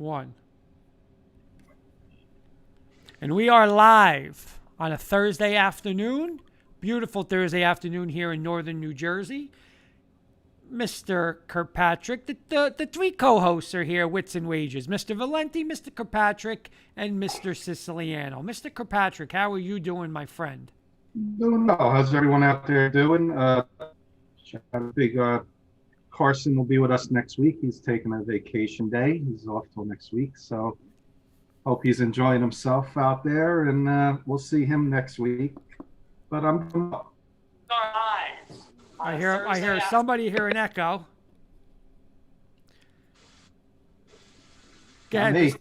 1. And we are live on a Thursday afternoon. Beautiful Thursday afternoon here in northern New Jersey. Mr. Kirkpatrick, the three co-hosts are here, Wits and Wages. Mr. Valenti, Mr. Kirkpatrick, and Mr. Siciliano. Mr. Kirkpatrick, how are you doing, my friend? Doing well. How's everyone out there doing? A big Carson will be with us next week. He's taking a vacation day. He's off till next week, so hope he's enjoying himself out there, and we'll see him next week. But I'm I hear somebody hear an echo. Go ahead. me.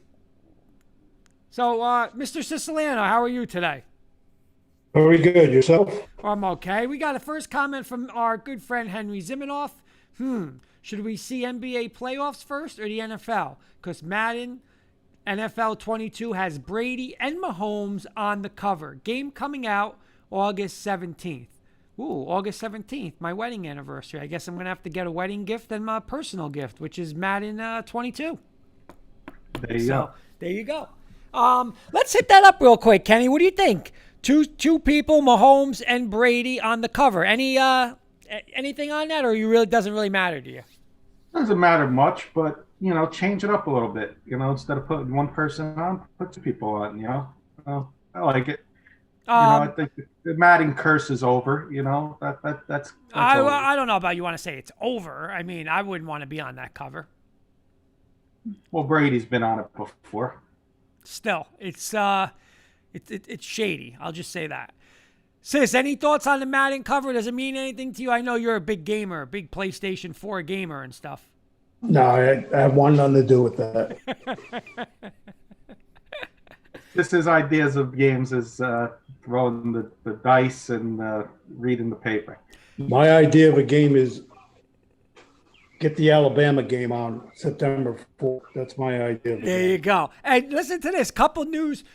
So, Mr. Siciliano, how are you today? Very good. Yourself? I'm okay. We got a first comment from our good friend Henry Zimenoff. Should we see NBA playoffs first or the NFL? Because Madden NFL 22 has Brady and Mahomes on the cover. Game coming out August 17th. Ooh, August 17th, my wedding anniversary. I guess I'm going to have to get a wedding gift and my personal gift, which is Madden 22. There you go. There you go. Let's hit that up real quick, Kenny. What do you think? Two people, Mahomes and Brady, on the cover. Anything on that, or doesn't really matter to you? Doesn't matter much, but change it up a little bit. Instead of putting one person on, put two people on. I like it. I think the Madden curse is over. That's over. I don't know about you want to say it's over. I mean, I wouldn't want to be on that cover. Well, Brady's been on it before. Still, it's shady. I'll just say that. Sis, any thoughts on the Madden cover? Does it mean anything to you? I know you're a big gamer, a big PlayStation 4 gamer and stuff. No, I have nothing to do with that. Just his ideas of games is throwing the dice and reading the paper. My idea of a game is get the Alabama game on September 4th. That's my idea of a There game. you go. And listen to this. Couple news.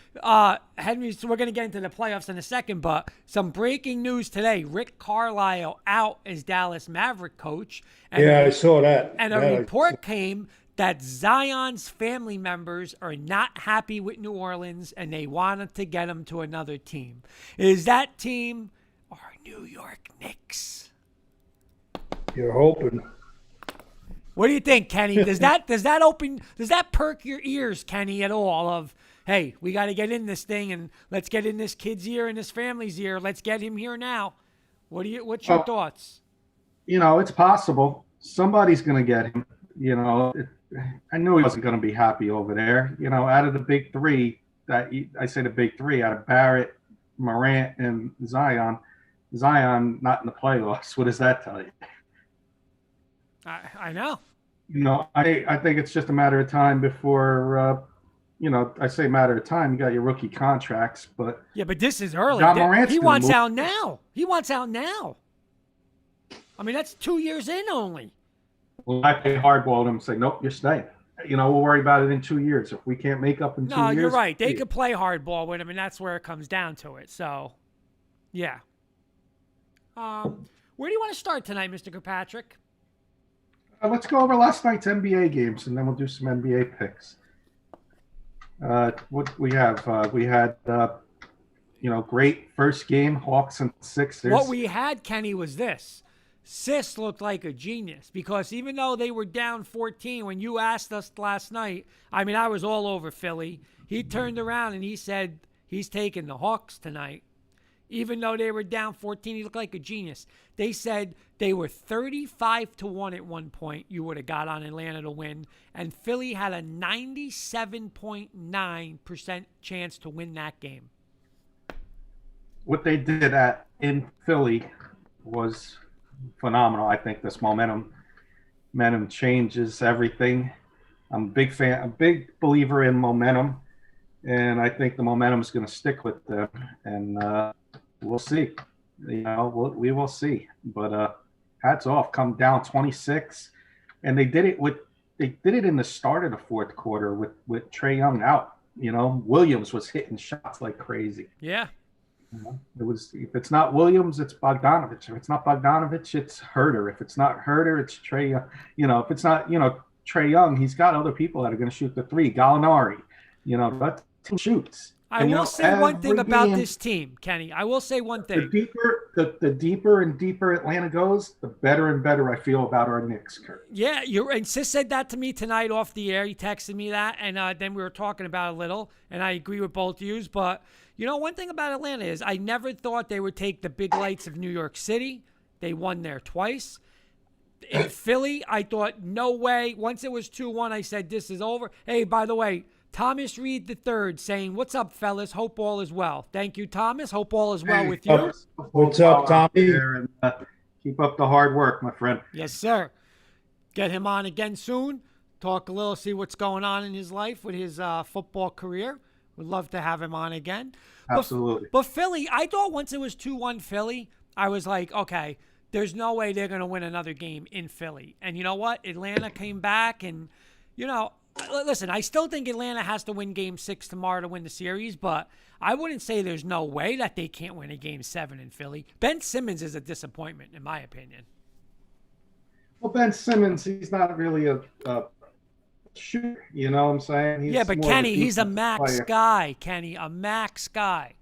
Henry, so we're going to get into the playoffs in a second, but some breaking news today. Rick Carlisle out as Dallas Maverick coach. And I saw that. And a report came that Zion's family members are not happy with New Orleans and they wanted to get him to another team. Is that team our New York Knicks? You're hoping. What do you think, Kenny? Does that perk your ears, Kenny, at all? Of, hey, we got to get in this thing and let's get in this kid's ear and his family's ear. Let's get him here now. What's your thoughts? It's possible somebody's going to get him. I knew he wasn't going to be happy over there. Out of the big three, I say the big three, out of Barrett, Morant, and Zion not in the playoffs. What does that tell you? I know. I think it's just a matter of time before, I say matter of time. You got your rookie contracts, but yeah, but this is early. John Morant's he wants out now. He wants out now. I mean, that's 2 years in only. Well, I pay hardball to him and say, nope, you're staying. We'll worry about it in 2 years. If we can't make up in 2 years. No, you're right. They could play hardball with him, and that's where it comes down to it. So, yeah. Where do you want to start tonight, Mr. Kirkpatrick? Let's go over last night's NBA games, and then we'll do some NBA picks. What we have? We had, great first game, Hawks and Sixers. What we had, Kenny, was this. Sis looked like a genius because even though they were down 14, when you asked us last night, I mean, I was all over Philly. He turned around and he said he's taking the Hawks tonight. Even though they were down 14, he looked like a genius. They said they were 35-1 at one point. You would have got on Atlanta to win. And Philly had a 97.9% chance to win that game. What they did in Philly was phenomenal. I think this momentum changes everything. I'm a big believer in momentum, and I think the momentum is going to stick with them. And we'll see. We will see. But hats off. Come down 26, and they did it in the start of the fourth quarter with Trae Young out. Williams was hitting shots like crazy. Yeah. It was. If it's not Williams, it's Bogdanovich. If it's not Bogdanovich, it's Herter. If it's not Herter, it's Trae. If it's not Trae Young, he's got other people that are going to shoot the three. Gallinari, that team shoots. I And, will say one thing about game, this team, Kenny. I will say one thing. The deeper and deeper Atlanta goes, the better and better I feel about our Knicks, Kurt. Yeah, and Sis said that to me tonight off the air. He texted me that, and then we were talking about it a little, and I agree with both of you. But, one thing about Atlanta is I never thought they would take the big lights of New York City. They won there twice. In Philly, I thought, no way. Once it was 2-1, I said, this is over. Hey, by the way, Thomas Reed III saying, what's up, fellas? Hope all is well. Thank you, Thomas. Hope all is well with you. What's up, Tommy? And, keep up the hard work, my friend. Yes, sir. Get him on again soon. Talk a little, see what's going on in his life with his football career. Would love to have him on again. Absolutely. But Philly, I thought once it was 2-1 Philly, I was like, okay, there's no way they're going to win another game in Philly. And you know what? Atlanta came back and, listen, I still think Atlanta has to win Game 6 tomorrow to win the series, but I wouldn't say there's no way that they can't win a Game 7 in Philly. Ben Simmons is a disappointment, in my opinion. Well, Ben Simmons, he's not really a shooter, you know what I'm saying? Yeah, but Kenny, he's a max player. guy, Kenny, a max guy.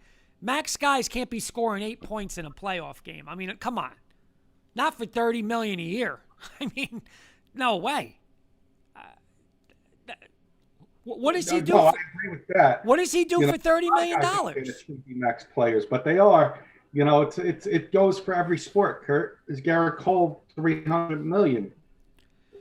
Max guys can't be scoring 8 points in a playoff game. I mean, come on. Not for $30 million a year. I mean, no way. What does he do? I agree with that. What does he do for $30 million? It shouldn't be max players, but they are. It goes for every sport. Kurt, is Garrett Cole $300 million?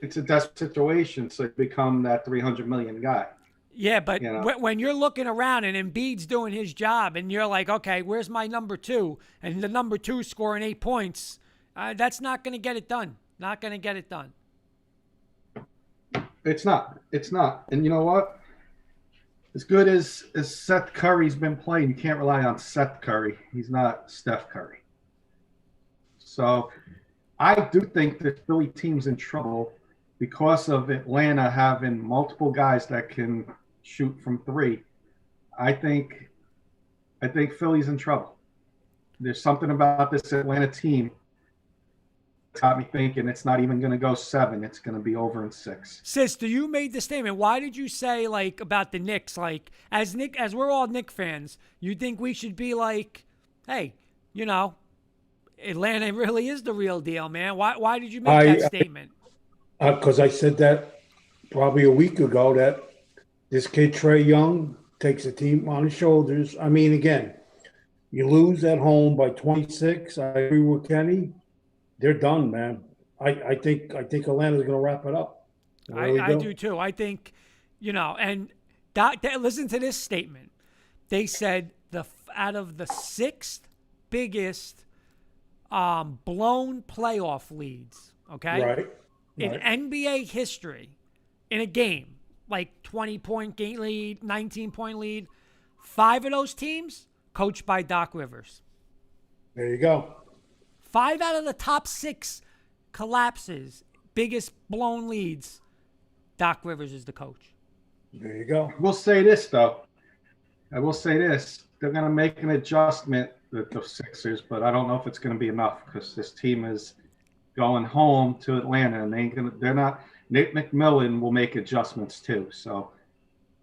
It's a desperate situation, so become that $300 million guy. Yeah, but when you're looking around and Embiid's doing his job, and you're like, okay, where's my number two? And the number two scoring 8 points, that's not going to get it done. Not going to get it done. It's not. And you know what? As good as Seth Curry's been playing, you can't rely on Seth Curry. He's not Steph Curry. So I do think the Philly team's in trouble because of Atlanta having multiple guys that can shoot from three. I think Philly's in trouble. There's something about this Atlanta team that got me thinking it's not even going to go 7. It's going to be over in 6. Sis, you made the statement. Why did you say about the Knicks? As we're all Knicks fans, you think we should be like, hey, Atlanta really is the real deal, man. Why did you make that statement? Because I said that probably a week ago that this kid, Trae Young, takes the team on his shoulders. I mean, again, you lose at home by 26. I agree with Kenny. They're done, man. I think Atlanta's going to wrap it up. I do too. I think, and listen to this statement. They said out of the 6th biggest blown playoff leads, okay? Right. In NBA history, in a game, 20-point game lead, 19-point lead, 5 of those teams coached by Doc Rivers. There you go. 5 out of the top 6 collapses, biggest blown leads, Doc Rivers is the coach. There you go. I will say this, though. They're going to make an adjustment, the Sixers, but I don't know if it's going to be enough because this team is going home to Atlanta, and they're not. Nate McMillan will make adjustments too. So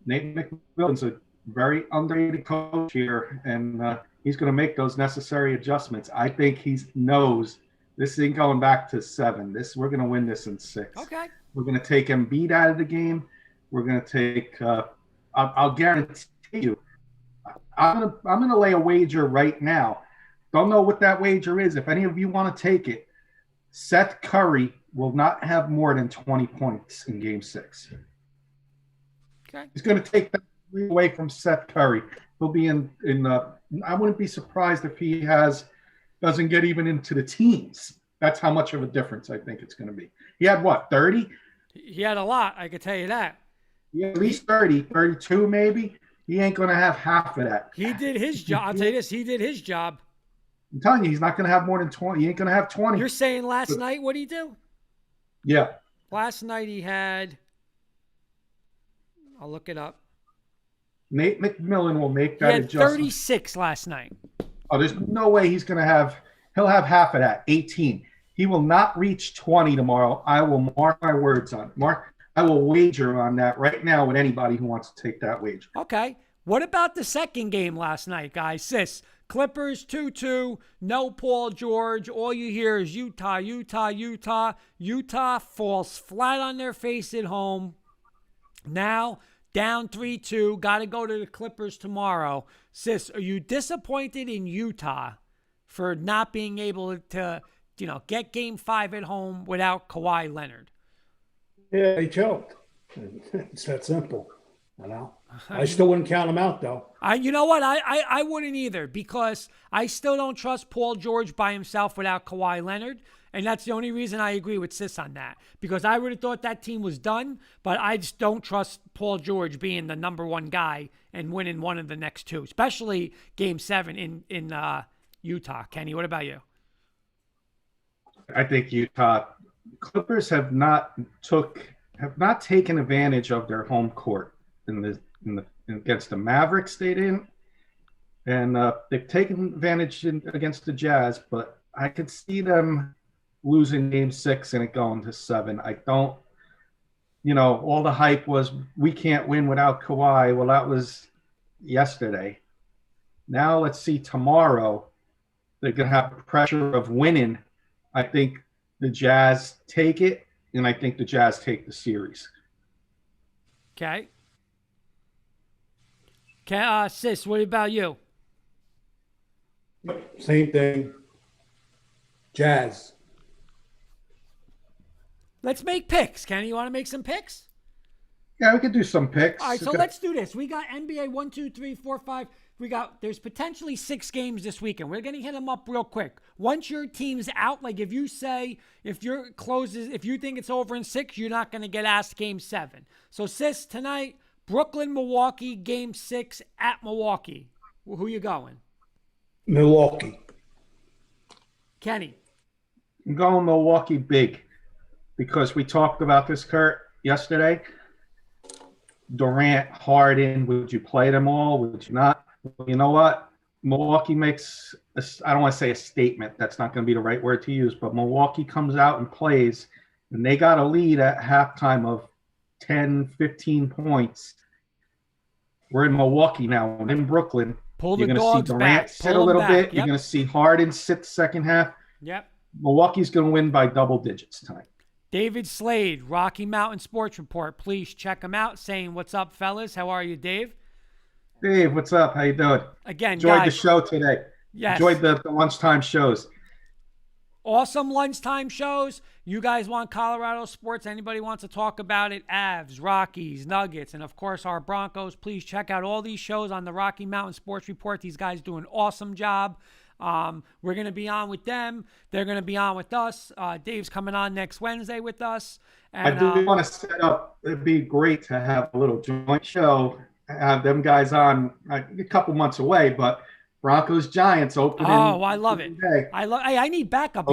Nate McMillan's a very underrated coach here, and he's going to make those necessary adjustments. I think he knows this ain't going back to 7. We're going to win this in 6. Okay. We're going to take Embiid out of the game. We're going to take. I'll guarantee you. I'm going to lay a wager right now. Don't know what that wager is. If any of you want to take it, Seth Curry will not have more than 20 points in Game 6. Okay. He's going to take that away from Seth Curry. He'll be in I wouldn't be surprised if he doesn't get even into the teens. That's how much of a difference I think it's going to be. He had what, 30? He had a lot, I could tell you that. Yeah, at least 30, 32 maybe. He ain't going to have half of that. He did his job. I'll tell you this, he did his job. I'm telling you, he's not going to have more than 20. He ain't going to have 20. You're saying last night, what did he do? Yeah. Last night he had, I'll look it up. Nate McMillan will make that He had adjustment. 36 last night. Oh, there's no way he'll have half of that, 18. He will not reach 20 tomorrow. I will mark my words on it. I will wager on that right now with anybody who wants to take that wager. Okay. What about the second game last night, guys? Sis, Clippers 2-2, no Paul George. All you hear is Utah, Utah, Utah. Utah falls flat on their face at home. Now, down 3-2, got to go to the Clippers tomorrow. Sis, are you disappointed in Utah for not being able to, get game 5 at home without Kawhi Leonard? Yeah, they choked. It's that simple. I still wouldn't count them out, though. You know what? I wouldn't either, because I still don't trust Paul George by himself without Kawhi Leonard. And that's the only reason I agree with Sis on that, because I would have thought that team was done, but I just don't trust Paul George being the number one guy and winning one of the next two, especially game 7 in Utah. Kenny, what about you? I think Utah Clippers have not taken advantage of their home court against the Mavericks. They didn't, and they've taken advantage against the Jazz, but I could see them losing game 6 and it going to 7. I don't, all the hype was we can't win without Kawhi. Well, that was yesterday. Now let's see tomorrow. They're going to have the pressure of winning. I think the Jazz take it, and I think the Jazz take the series. Okay. Sis, what about you? Same thing. Jazz. Let's make picks. Kenny, you want to make some picks? Yeah, we could do some picks. All right, so let's do this. We got NBA 1, 2, 3, 4, 5. There's potentially 6 games this weekend. We're going to hit them up real quick. Once your team's out, like if you think it's over in 6, you're not going to get asked game 7. So, Sis, tonight, Brooklyn, Milwaukee, game 6 at Milwaukee. Who you going? Milwaukee. Kenny. I'm going Milwaukee big, because we talked about this, Kurt, yesterday. Durant, Harden, would you play them all? Would you not? You know what? Milwaukee makes, I don't want to say a statement. That's not going to be the right word to use, but Milwaukee comes out and plays, and they got a lead at halftime of 10, 15 points. We're in Milwaukee now. And in Brooklyn, Pull you're the going to see dogs Durant back. sit a little Pull 'em bit. back. You're Yep. going to see Harden sit the second half. Yep. Milwaukee's going to win by double digits tonight. David Slade, Rocky Mountain Sports Report. Please check him out, saying, "What's up, fellas? How are you, Dave?" Dave, what's up? How you doing? Again, Enjoyed guys, the show today. Yes. Enjoyed the lunchtime shows. Awesome lunchtime shows. You guys want Colorado sports? Anybody wants to talk about it? Avs, Rockies, Nuggets, and of course our Broncos. Please check out all these shows on the Rocky Mountain Sports Report. These guys do an awesome job. We're going to be on with them. They're going to be on with us. Dave's coming on next Wednesday with us. And, I do want to set up, it'd be great to have a little joint show, have them guys on a couple months away, but Broncos Giants opening. Oh, I love it. Day. Hey, I need backup.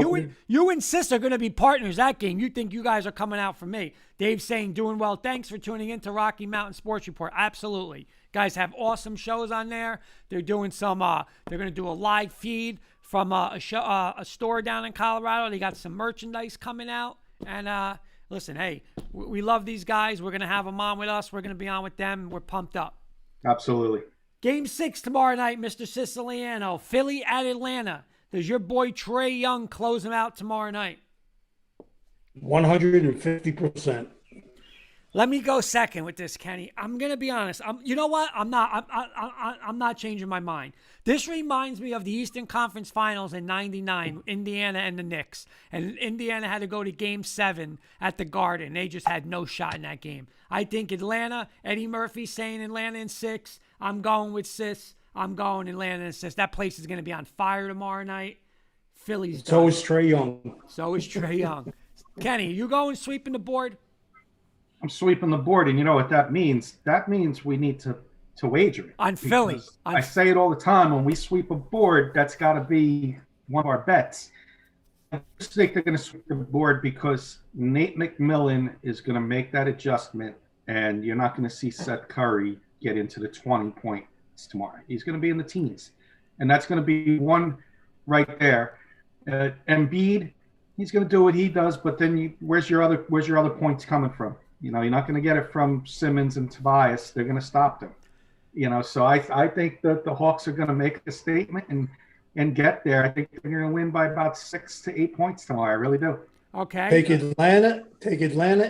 You and Sis are going to be partners that game. You think you guys are coming out for me. Dave's saying, doing well. Thanks for tuning in to Rocky Mountain Sports Report. Absolutely. Guys have awesome shows on there. They're doing some, they're going to do a live feed from a store down in Colorado. They got some merchandise coming out. And listen, hey, we love these guys. We're going to have them on with us. We're going to be on with them. We're pumped up. Absolutely. Game 6 tomorrow night, Mr. Siciliano. Philly at Atlanta. Does your boy Trae Young close them out tomorrow night? 150%. Let me go second with this, Kenny. I'm gonna be honest. You know what? I'm not changing my mind. This reminds me of the Eastern Conference Finals in '99, Indiana and the Knicks, and Indiana had to go to Game 7 at the Garden. They just had no shot in that game. I think Atlanta. Eddie Murphy saying Atlanta in 6. I'm going with Sis. I'm going Atlanta in 6. That place is gonna be on fire tomorrow night. Philly's done. So is Trae Young. So is Trae Young. Kenny, you going sweeping the board? I'm sweeping the board, and you know what that means? That means we need to wager it. On Philly. I say it all the time. When we sweep a board, that's got to be one of our bets. I just think they're going to sweep the board because Nate McMillan is going to make that adjustment, and you're not going to see Seth Curry get into the 20 points tomorrow. He's going to be in the teens, and that's going to be one right there. Embiid, he's going to do what he does, but then where's your other points coming from? You know, you're not going to get it from Simmons and Tobias. They're going to stop them. You know, so I think that the Hawks are going to make a statement and get there. I think they're going to win by about 6 to 8 points tomorrow. I really do. Okay. Take Atlanta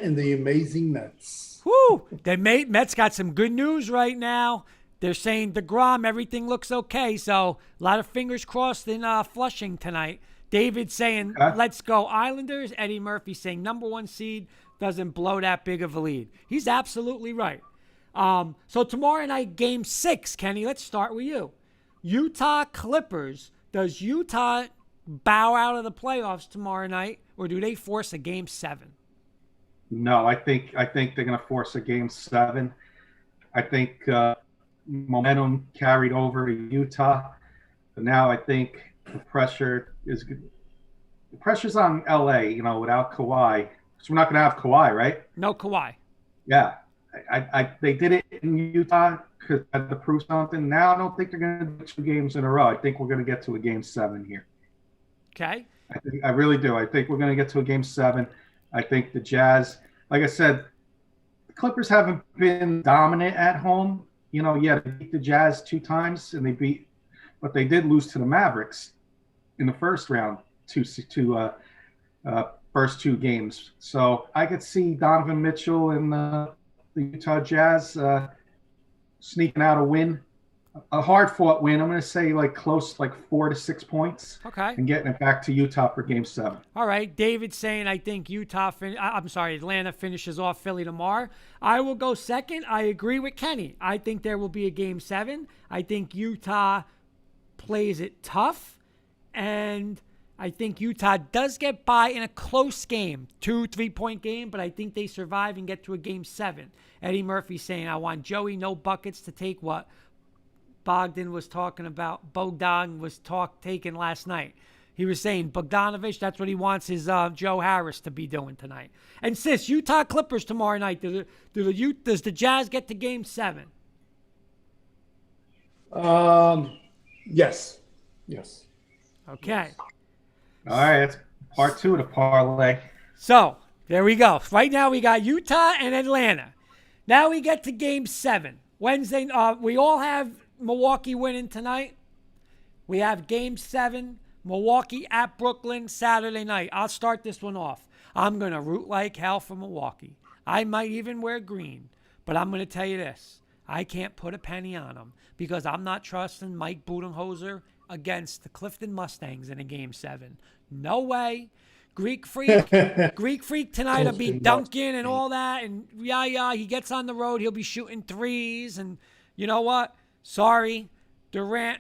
and the amazing Mets. Woo! The Mets got some good news right now. They're saying DeGrom, everything looks okay. So a lot of fingers crossed in Flushing tonight. David saying, let's go Islanders. Eddie Murphy saying number 1 seed doesn't blow that big of a lead. He's absolutely right. So tomorrow night, game 6, Kenny, let's start with you. Utah Clippers. Does Utah bow out of the playoffs tomorrow night, or do they force a game 7? No, I think they're going to force a game 7. I think momentum carried over to Utah. But now I think the pressure's on LA, you know, without Kawhi. So we're not going to have Kawhi, right? No Kawhi. Yeah. They did it in Utah because they had to prove something. Now I don't think they're going to do 2 games in a row. I think we're going to get to a game 7 here. Okay. I really do. I think we're going to get to a game 7. I think the Jazz, like I said, the Clippers haven't been dominant at home. You know, yeah, they beat the Jazz 2 times, but they did lose to the Mavericks in the first round, first 2 games. So I could see Donovan Mitchell and the Utah Jazz sneaking out a win, a hard-fought win. I'm going to say like close, like 4 to 6 points. Okay. And getting it back to Utah for game 7. All right. David saying, I think Atlanta finishes off Philly tomorrow. I will go second. I agree with Kenny. I think there will be a game 7. I think Utah plays it tough. And I think Utah does get by in a close game, 2-3-point game, but I think they survive and get to a game 7. Eddie Murphy saying, I want Joey no buckets to take what Bogdan was taking last night. He was saying Bogdanovich, that's what he wants his Joe Harris to be doing tonight. And sis, Utah Clippers tomorrow night. Does the Jazz get to game 7? Yes. Okay. All right, that's part 2 of the parlay. So there we go. Right now we got Utah and Atlanta. Now we get to game 7. Wednesday, we all have Milwaukee winning tonight. We have game 7, Milwaukee at Brooklyn Saturday night. I'll start this one off. I'm going to root like hell for Milwaukee. I might even wear green, but I'm going to tell you this. I can't put a penny on them because I'm not trusting Mike Budenholzer against the Clifton Mustangs in a game 7. No way. Greek Freak tonight will be dunking and all that. And he gets on the road. He'll be shooting threes. And you know what? Sorry, Durant.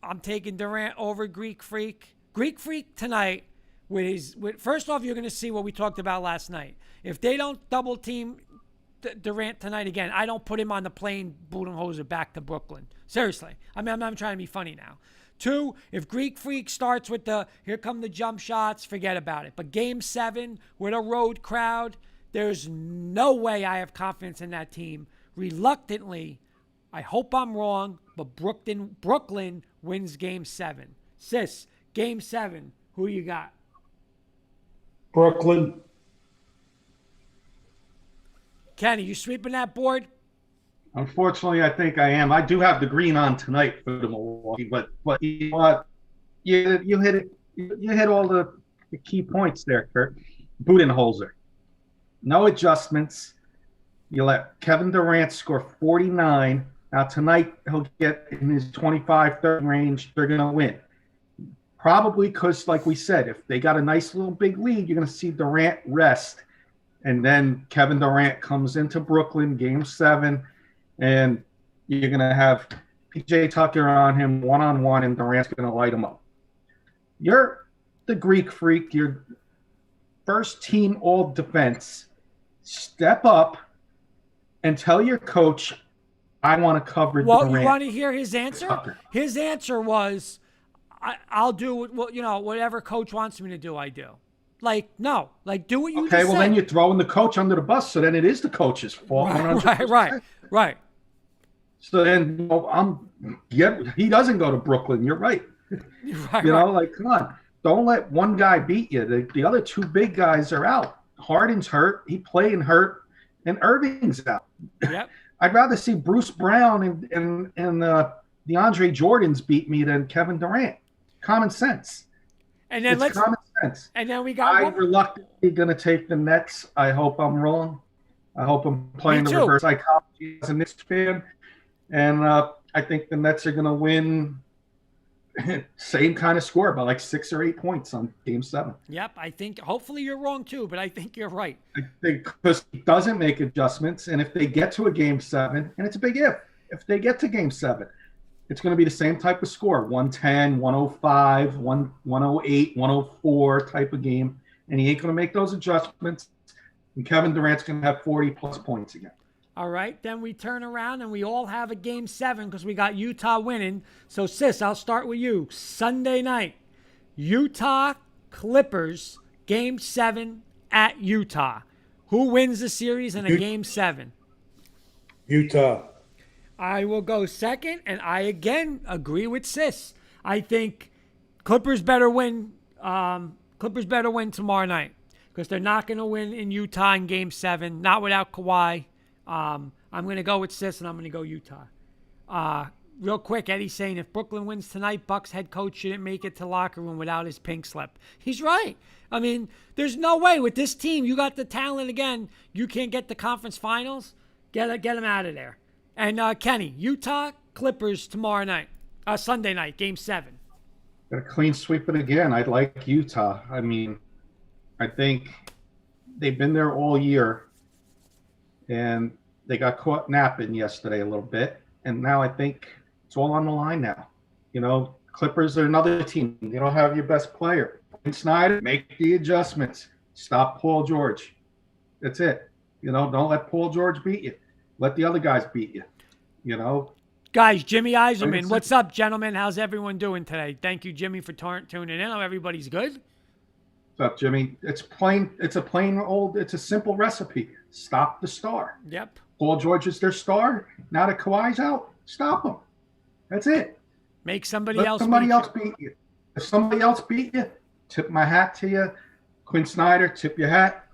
I'm taking Durant over Greek Freak. Greek Freak tonight first off, you're going to see what we talked about last night. If they don't double team Durant tonight again, I don't put him on the plane Budenholzer back to Brooklyn. Seriously. I mean, I'm not trying to be funny now. 2, if Greek Freak starts with here come the jump shots, forget about it. But game 7 with a road crowd, there's no way I have confidence in that team. Reluctantly, I hope I'm wrong, but Brooklyn wins game 7. Sis, game 7, who you got? Brooklyn. Kenny, you sweeping that board? Unfortunately, I think I am. I do have the green on tonight for the Milwaukee, but you know what? You hit it. You hit all the key points there, Kurt. Budenholzer. No adjustments. You let Kevin Durant score 49. Now tonight he'll get in his 25-30 range. They're going to win. Probably because, like we said, if they got a nice little big lead, you're going to see Durant rest. And then Kevin Durant comes into Brooklyn, game 7. And you're going to have PJ Tucker on him one-on-one, and Durant's going to light him up. You're the Greek Freak. You're first team all defense. Step up and tell your coach, I want to cover Durant. You want to hear his answer? Tucker. His answer was, I'll do whatever coach wants me to do, I do. Like, no. Like, do what you just said. Then you're throwing the coach under the bus, so then it is the coach's fault. Right. So then he doesn't go to Brooklyn. You're right. Like, come on. Don't let one guy beat you. The other 2 big guys are out. Harden's hurt. He playing hurt. and Irving's out. Yep. I'd rather see Bruce Brown and DeAndre Jordan's beat me than Kevin Durant. Common sense. And then It's common sense. And then we got. I'm reluctantly going to take the Nets. I hope I'm wrong. I hope I'm playing the reverse psychology as a Knicks fan. And I think the Nets are going to win. Same kind of score, by like 6 or 8 points on Game 7. Yep, I think hopefully you're wrong too, but I think you're right. I think because he doesn't make adjustments, and if they get to a Game 7, and it's a big if they get to Game 7, it's going to be the same type of score, 110, 105, 108, 104 type of game, and he ain't going to make those adjustments, and Kevin Durant's going to have 40-plus points again. All right, then we turn around and we all have a Game 7 because we got Utah winning. So, Sis, I'll start with you. Sunday night, Utah Clippers, Game 7 at Utah. Who wins the series in a Game 7? Utah. I will go second, and I again agree with Sis. I think Clippers better win. Clippers better win tomorrow night because they're not going to win in Utah in Game 7, not without Kawhi. I'm going to go with Sis, and I'm going to go Utah. Real quick, Eddie's saying if Brooklyn wins tonight, Bucks head coach shouldn't make it to locker room without his pink slip. He's right. I mean, there's no way with this team. You got the talent again. You can't get the conference finals. Get him out of there. And Kenny, Utah Clippers tomorrow night, Sunday night, Game 7. Got a clean sweep it again. I'd like Utah. I mean, I think they've been there all year. And they got caught napping yesterday a little bit. And now I think it's all on the line now. You know, Clippers are another team. They don't have your best player. Snyder, make the adjustments. Stop Paul George. That's it. You know, don't let Paul George beat you. Let the other guys beat you. You know? Guys, Jimmy Eiserman. What's up, gentlemen? How's everyone doing today? Thank you, Jimmy, for tuning in. Hope everybody's good. What's up, Jimmy? It's a simple recipe. Stop the star. Yep. Paul George is their star. Now that Kawhi's out, stop him. That's it. Make somebody Let else somebody beat else you. beat you. If somebody else beat you, tip my hat to you. Quinn Snyder, tip your hat.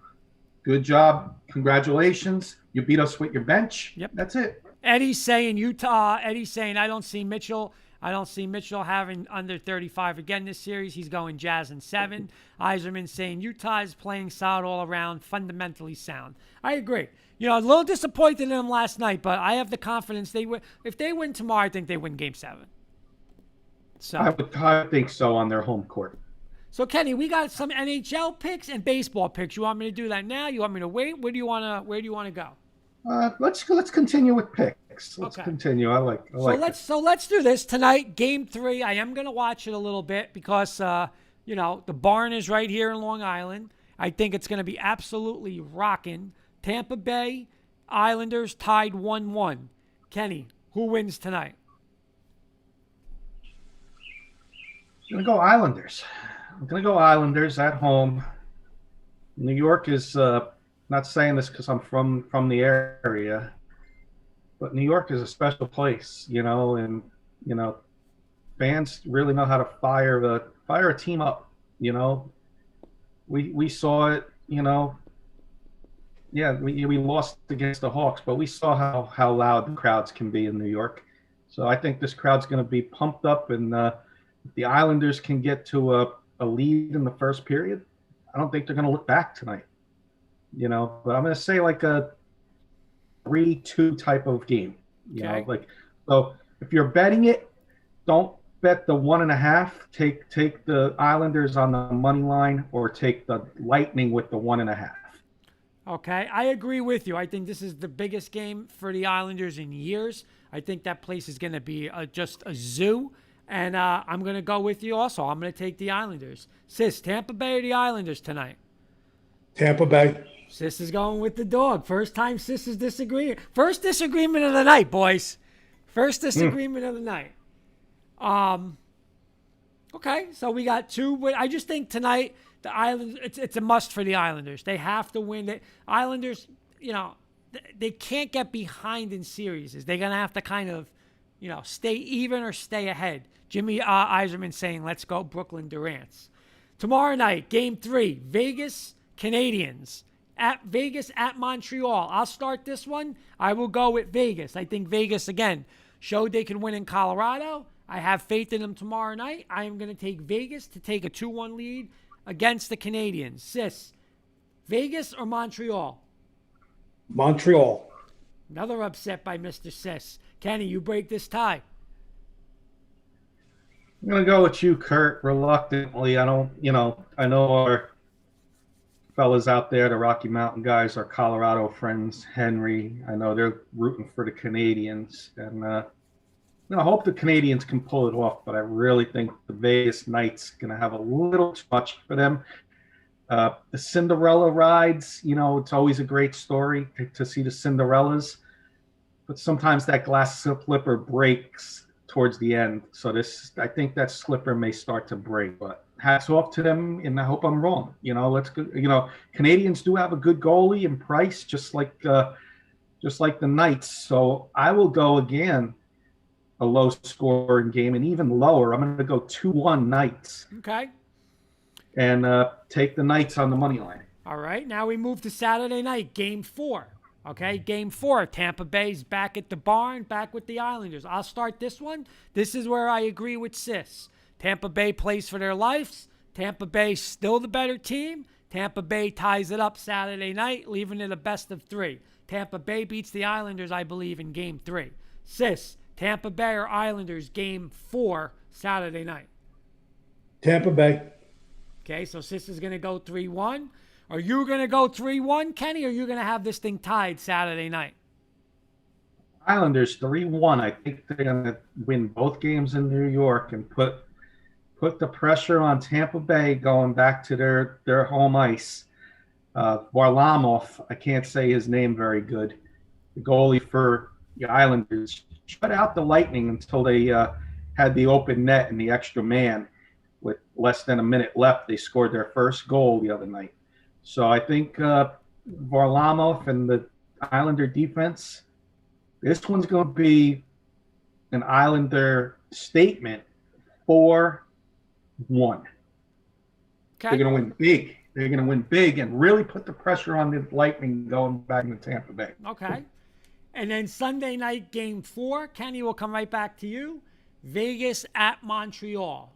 Good job. Congratulations. You beat us with your bench. Yep. That's it. Eddie's saying Utah. Eddie's saying I don't see Mitchell having under 35 again this series. He's going Jazz in 7. Eiserman saying Utah is playing solid all around, fundamentally sound. I agree. You know, a little disappointed in them last night, but I have the confidence they win. If they win tomorrow, I think they win Game 7. So I think so on their home court. So Kenny, we got some NHL picks and baseball picks. You want me to do that now? You want me to wait? Where do you want to go? Let's continue with picks. Let's Okay. continue. I like So let's do this tonight. Game 3. I am gonna watch it a little bit because the barn is right here in Long Island. I think it's gonna be absolutely rocking. Tampa Bay Islanders tied 1-1. Kenny, who wins tonight? I'm gonna go Islanders. I'm gonna go Islanders at home. New York is not saying this because I'm from the area, but New York is a special place, and fans really know how to fire a team up. We saw it. We lost against the Hawks, but we saw how loud the crowds can be in New York. So I think this crowd's going to be pumped up, and if the Islanders can get to a lead in the first period, I don't think they're going to look back tonight. But I'm going to say like a 3-2 type of game. So if you're betting it, don't bet the 1.5. Take the Islanders on the money line, or take the Lightning with the 1.5. Okay, I agree with you. I think this is the biggest game for the Islanders in years. I think that place is going to be just a zoo. And I'm going to go with you also. I'm going to take the Islanders. Sis, Tampa Bay or the Islanders tonight? Tampa Bay. Sis is going with the dog. First time Sis is disagreeing. First disagreement of the night, boys. First disagreement of the night. Okay, so we got 2. I just think tonight the Islanders, it's a must for the Islanders. They have to win. The Islanders, they can't get behind in series. They're going to have to kind of, stay even or stay ahead. Jimmy Eiserman saying, let's go Brooklyn Durants. Tomorrow night, Game 3, Vegas Canadians at Vegas at Montreal. I'll start this one. I will go with Vegas. I think Vegas, again, showed they can win in Colorado. I have faith in them tomorrow night. I am going to take Vegas to take a 2-1 lead against the Canadiens. Sis, Vegas or Montreal? Montreal. Another upset by Mr. Sis. Kenny, you break this tie. I'm going to go with you, Kurt, reluctantly. I know our fellas out there, the Rocky Mountain guys, our Colorado friends, Henry. I know they're rooting for the Canadians. And I hope the Canadians can pull it off, but I really think the Vegas Knights going to have a little too much for them. The Cinderella rides, it's always a great story to see the Cinderellas, but sometimes that glass slipper breaks towards the end. So I think that slipper may start to break, but hats off to them, and I hope I'm wrong. Let's go. Canadians do have a good goalie in Price, just like the Knights. So I will go again a low scoring game, and even lower. I'm going to go 2-1 Knights. Okay. And take the Knights on the money line. All right. Now we move to Saturday night, Game 4. Okay, Game 4. Tampa Bay's back at the barn, back with the Islanders. I'll start this one. This is where I agree with Sis. Tampa Bay plays for their lives. Tampa Bay's still the better team. Tampa Bay ties it up Saturday night, leaving it a best of 3. Tampa Bay beats the Islanders, I believe, in Game 3. Sis, Tampa Bay or Islanders, Game 4, Saturday night? Tampa Bay. Okay, so Sis is going to go 3-1. Are you going to go 3-1, Kenny, or are you going to have this thing tied Saturday night? Islanders 3-1. I think they're going to win both games in New York and put the pressure on Tampa Bay going back to their home ice. Varlamov, I can't say his name very good. The goalie for the Islanders shut out the Lightning until they had the open net and the extra man. With less than a minute left, they scored their first goal the other night. So I think Varlamov and the Islander defense, this one's going to be an Islander statement, 4-1. Okay. They're going to win big. They're going to win big and really put the pressure on the Lightning going back into Tampa Bay. Okay. And then Sunday night, Game 4. Kenny, will come right back to you. Vegas at Montreal.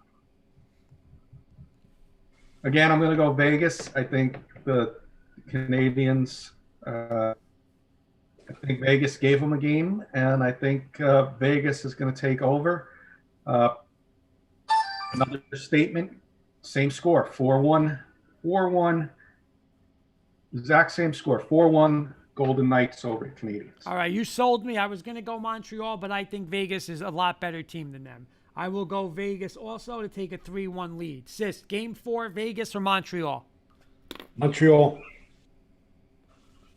Again, I'm going to go Vegas. I think the Canadians, I think Vegas gave them a game, and I think Vegas is going to take over. Another statement, same score, 4-1, 4-1, exact same score, 4-1 Golden Knights over the Canadians. All right, you sold me. I was going to go Montreal, but I think Vegas is a lot better team than them. I will go Vegas also to take a 3-1 lead. Sis, Game 4, Vegas or Montreal? Montreal.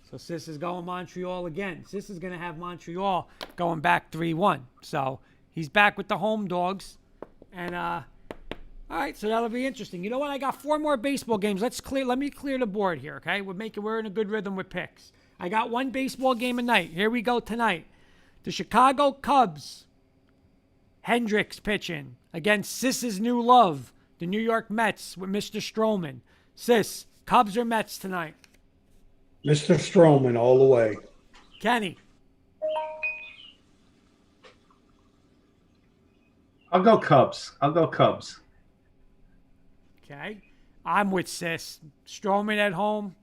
So Sis is going Montreal again. Sis is going to have Montreal going back 3-1. So he's back with the home dogs. And, all right, so that'll be interesting. You know what? I got 4 more baseball games. Let me clear the board here, okay? We're in a good rhythm with picks. I got 1 baseball game a night. Here we go tonight. The Chicago Cubs. Hendricks pitching against Sis's new love, the New York Mets with Mr. Stroman. Sis, Cubs or Mets tonight? Mr. Stroman all the way. Kenny? I'll go Cubs. Okay. I'm with Sis. Stroman at home?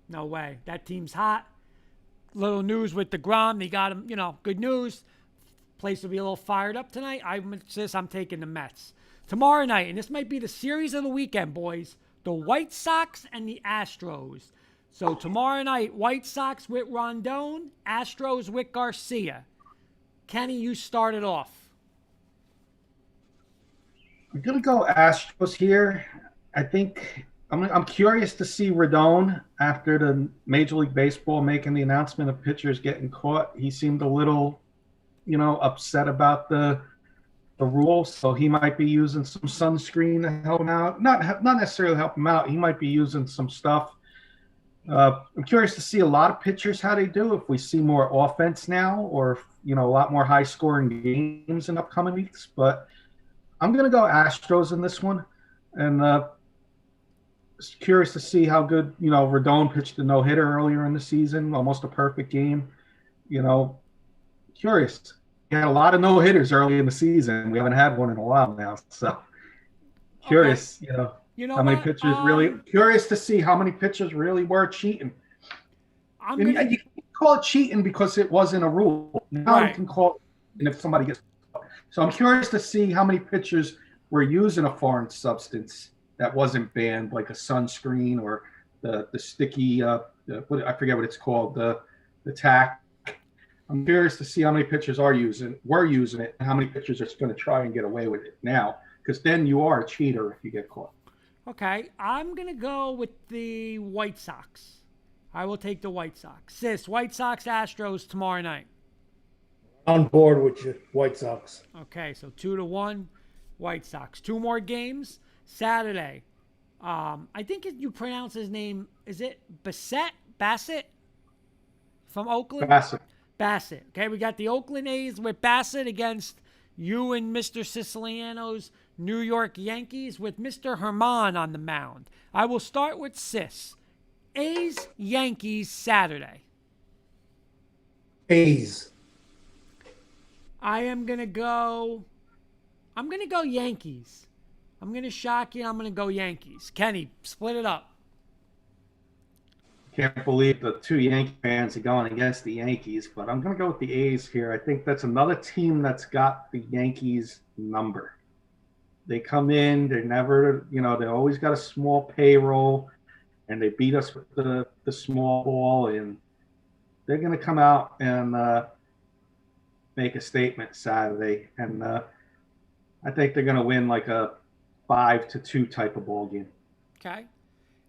No way. That team's hot. Little news with DeGrom. They got him, good news. Place will be a little fired up tonight. I'm taking the Mets. Tomorrow night, and this might be the series of the weekend, boys, the White Sox and the Astros. So tomorrow night, White Sox with Rondon, Astros with Garcia. Kenny, you started off. I'm going to go Astros here. I think I'm curious to see Rodon after the Major League Baseball making the announcement of pitchers getting caught. He seemed a little upset about the rule, so he might be using some sunscreen to help him out. Not necessarily help him out. He might be using some stuff. I'm curious to see a lot of pitchers how they do. If we see more offense now, or a lot more high-scoring games in upcoming weeks. But I'm going to go Astros in this one, and curious to see how good, Rodon pitched a no-hitter earlier in the season, almost a perfect game. Curious. He had a lot of no-hitters early in the season. We haven't had one in a while now. So curious, You know how many what? pitchers curious to see how many pitchers really were cheating. You can call it cheating because it wasn't a rule. Now you can call it if somebody gets. So I'm curious to see how many pitchers were using a foreign substance that wasn't banned, like a sunscreen or the sticky, I forget what it's called, the tack. I'm curious to see how many pitchers were using it, and how many pitchers are going to try and get away with it now, because then you are a cheater if you get caught. Okay, I'm going to go with the White Sox. I will take the White Sox. Sis, White Sox, Astros tomorrow night. On board with you, White Sox. Okay, so 2-1, White Sox. 2 more games. Saturday. I think you pronounce his name, is it Bassett? From Oakland? Bassett. Okay, we got the Oakland A's with Bassett against you and Mr. Siciliano's New York Yankees with Mr. Herman on the mound. I will start with Sis. A's, Yankees, Saturday. A's. I'm going to go Yankees. I'm going to shock you. I'm going to go Yankees. Kenny, split it up. Can't believe the 2 Yankee fans are going against the Yankees, but I'm going to go with the A's here. I think that's another team that's got the Yankees number. They come in, they're never, they always got a small payroll, and they beat us with the small ball, and they're going to come out and make a statement Saturday. And I think they're going to win like a 5-2 type of ball game. Okay.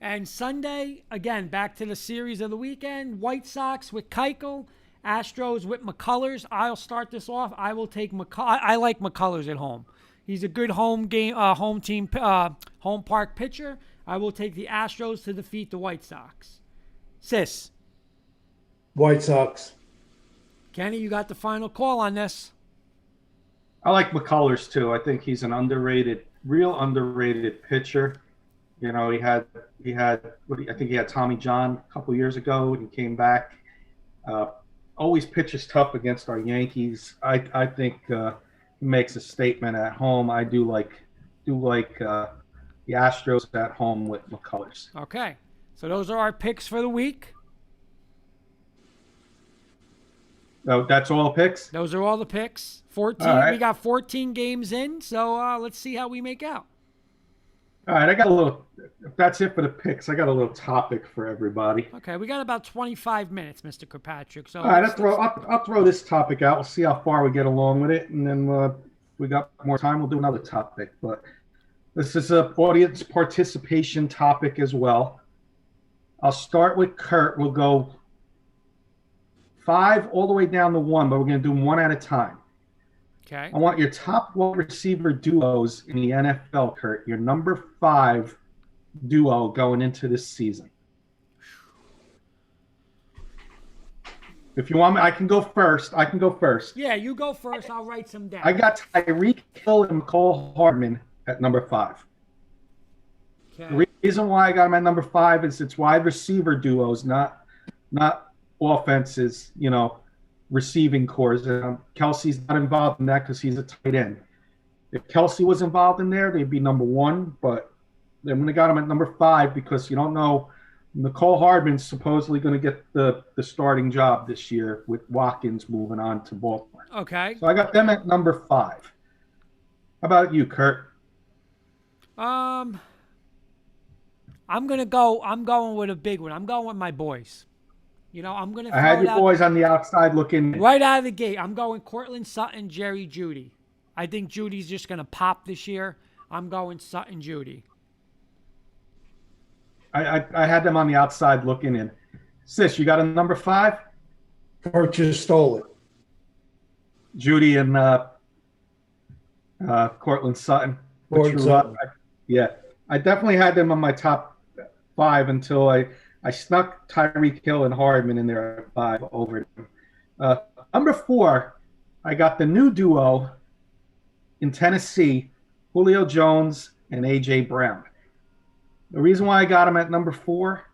And Sunday, again, back to the series of the weekend. White Sox with Keuchel, Astros with McCullers. I'll start this off. I will take McCullers. I like McCullers at home. He's a good home park pitcher. I will take the Astros to defeat the White Sox. Sis. White Sox. Kenny, you got the final call on this. I like McCullers too. I think he's an real underrated pitcher. He had I think he had Tommy John a couple years ago, and he came back. Always pitches tough against our Yankees. I think he makes a statement at home. I do like the Astros at home with McCullers. Okay, so those are our picks for the week. So that's all picks? Those are all the picks. 14. Right. We got 14 games in, so let's see how we make out. All right, I got a little. If that's it for the picks, I got a little topic for everybody. Okay, we got about 25 minutes, Mr. Kirkpatrick. So all right, I'll throw this topic out. We'll see how far we get along with it, and then we got more time. We'll do another topic. But this is an audience participation topic as well. I'll start with Kurt. We'll go 5 all the way down to 1, but we're going to do them one at a time. Okay. I want your top wide receiver duos in the NFL, Kurt. Your number 5 duo going into this season. If you want me, I can go first. Yeah, you go first. I'll write some down. I got Tyreek Hill and Cole Hardman at number 5. Okay. The reason why I got them at number 5 is it's wide receiver duos, not offenses, receiving cores. Kelsey's not involved in that because he's a tight end. If Kelsey was involved in there, they'd be number 1, but then when they got him at number 5 because you don't know, Nicole Hardman's supposedly going to get the starting job this year with Watkins moving on to Baltimore. Okay. So I got them at number 5. How about you, Kurt? I'm going with a big one. I'm going with my boys. I'm going to I had your boys on the outside looking. Right out of the gate, I'm going Cortland Sutton, Jerry Jeudy. I think Judy's just going to pop this year. I'm going Sutton, Jeudy. I had them on the outside looking in. Sis, you got a number 5? Kurt just stole it. Judy and Cortland Sutton. Yeah, I definitely had them on my top 5 until I snuck Tyreek Hill and Hardman in there at 5 over them. Number 4, I got the new duo in Tennessee, Julio Jones and A.J. Brown. The reason why I got him at number 4,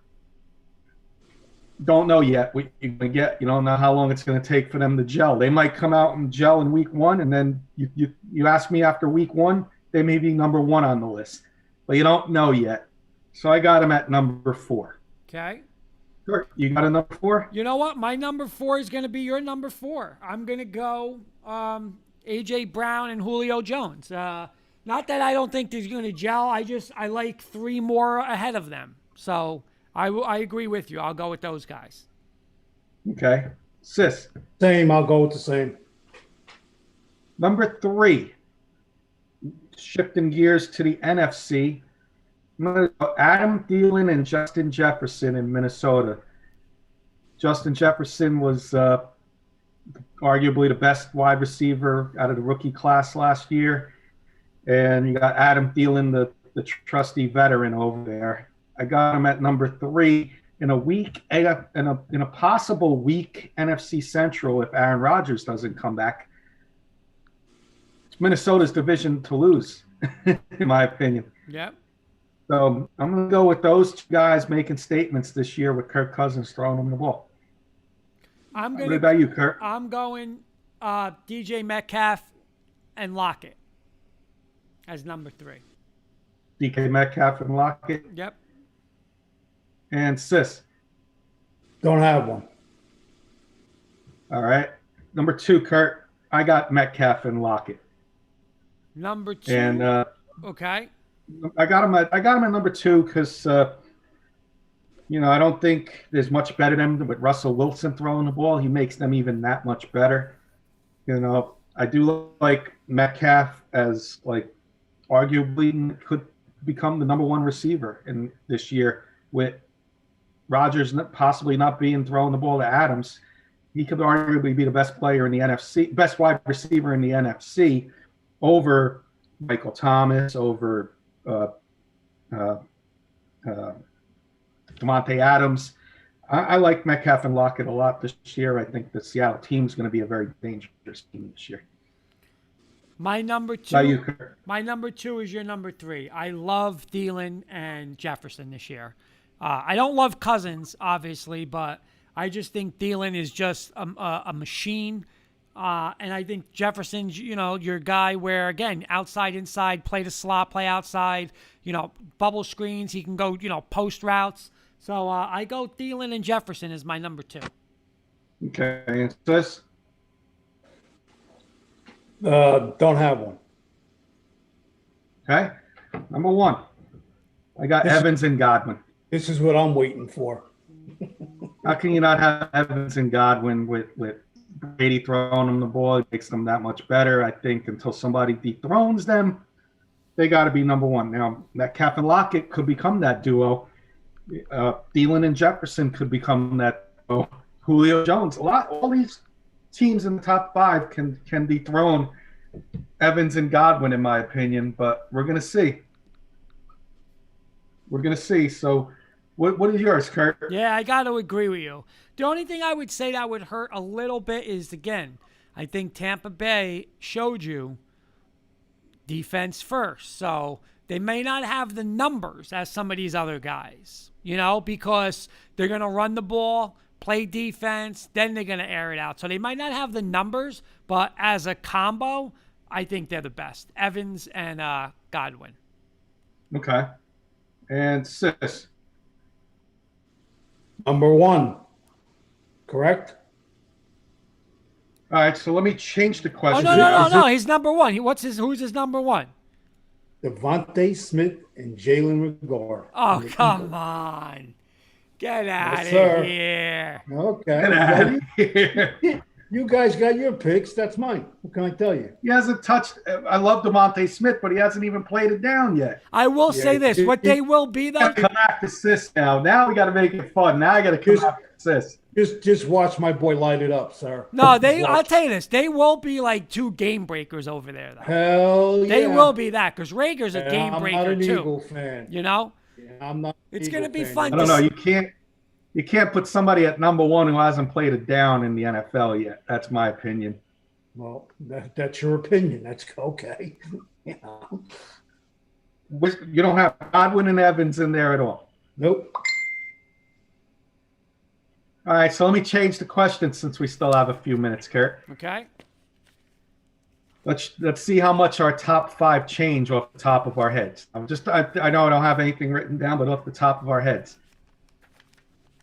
don't know yet what you're going to get. You don't know how long it's going to take for them to gel. They might come out and gel in week 1, and then you ask me after week 1, they may be number 1 on the list. But you don't know yet. So I got him at number 4. Okay. Sure. You got a number 4? You know what? My number 4 is going to be your number 4. I'm going to go A.J. Brown and Julio Jones. Not that I don't think they're going to gel. I like 3 more ahead of them. So I agree with you. I'll go with those guys. Okay. Sis. Same. I'll go with the same. Number 3. Shifting gears to the NFC. I'm going to go Adam Thielen and Justin Jefferson in Minnesota. Justin Jefferson was arguably the best wide receiver out of the rookie class last year. And you got Adam Thielen, the trusty veteran over there. I got him at number 3 in a possible weak NFC Central if Aaron Rodgers doesn't come back. It's Minnesota's division to lose, in my opinion. Yep. So I'm going to go with those 2 guys making statements this year with Kirk Cousins throwing them the ball. What about you, Kurt? I'm going DJ Metcalf and Lockett as number 3. DK Metcalf and Lockett. Yep. And Sis. Don't have one. All right. Number 2, Kurt. I got Metcalf and Lockett. Number 2. And okay. I got him at number 2 because I don't think there's much better than him with Russell Wilson throwing the ball. He makes them even that much better. I do like Metcalf as arguably could become the number 1 receiver in this year with Rodgers possibly not being throwing the ball to Adams. He could arguably be the best player in the NFC, best wide receiver in the NFC over Michael Thomas, over Devontae Adams. I like Metcalf and Lockett a lot this year. I think the Seattle team is going to be a very dangerous team this year. My number 2. Kurt? My number 2 is your number 3. I love Thielen and Jefferson this year. I don't love Cousins, obviously, but I just think Thielen is just a machine. And I think Jefferson's, your guy where, again, outside, inside, play the slot, play outside, bubble screens. He can go, post routes. So I go Thielen and Jefferson as my number 2. Okay. And Sis? Don't have one. Okay. Number 1. I got Evans and Godwin. This is what I'm waiting for. How can you not have Evans and Godwin with Brady throwing them the ball? It makes them that much better. I think until somebody dethrones them, they got to be number 1. Now, Metcalf and Lockett could become that duo. Thielen and Jefferson could become that duo. Julio Jones. All these teams in the top 5 can dethrone Evans and Godwin, in my opinion. But we're going to see. So what is yours, Kurt? Yeah, I got to agree with you. The only thing I would say that would hurt a little bit is, again, I think Tampa Bay showed you defense first. So they may not have the numbers as some of these other guys, because they're going to run the ball, play defense, then they're going to air it out. So they might not have the numbers, but as a combo, I think they're the best. Evans and Godwin. Okay. And Sis? Number 1. Correct? All right, so let me change the Oh, question. no. He's number 1. Who's his number 1? Devontae Smith and Jalen McGuire. Oh, come on. Get out Yes, of sir. here. Okay. You guys got your picks. That's mine. What can I tell you? He hasn't touched – I love DeMonte Smith, but he hasn't even played it down yet. I will say this. What they will be, though. Come back to Sis now. Now we got to make it fun. Now I got to come back to Sis. Just watch my boy light it up, sir. No, I'll tell you this. They will be like 2 game breakers over there, though. Hell yeah. They will be that, because Rager's a game I'm breaker, not an too. Eagle fan. Yeah, I'm not. It's going to be fun. I don't know. You can't put somebody at number 1 who hasn't played it down in the NFL yet. That's my opinion. Well, that's your opinion. That's okay. You don't have Godwin and Evans in there at all. Nope. All right, so let me change the question since we still have a few minutes, Kurt. Okay. Let's see how much our top 5 change off the top of our heads. I know I don't have anything written down, but off the top of our heads.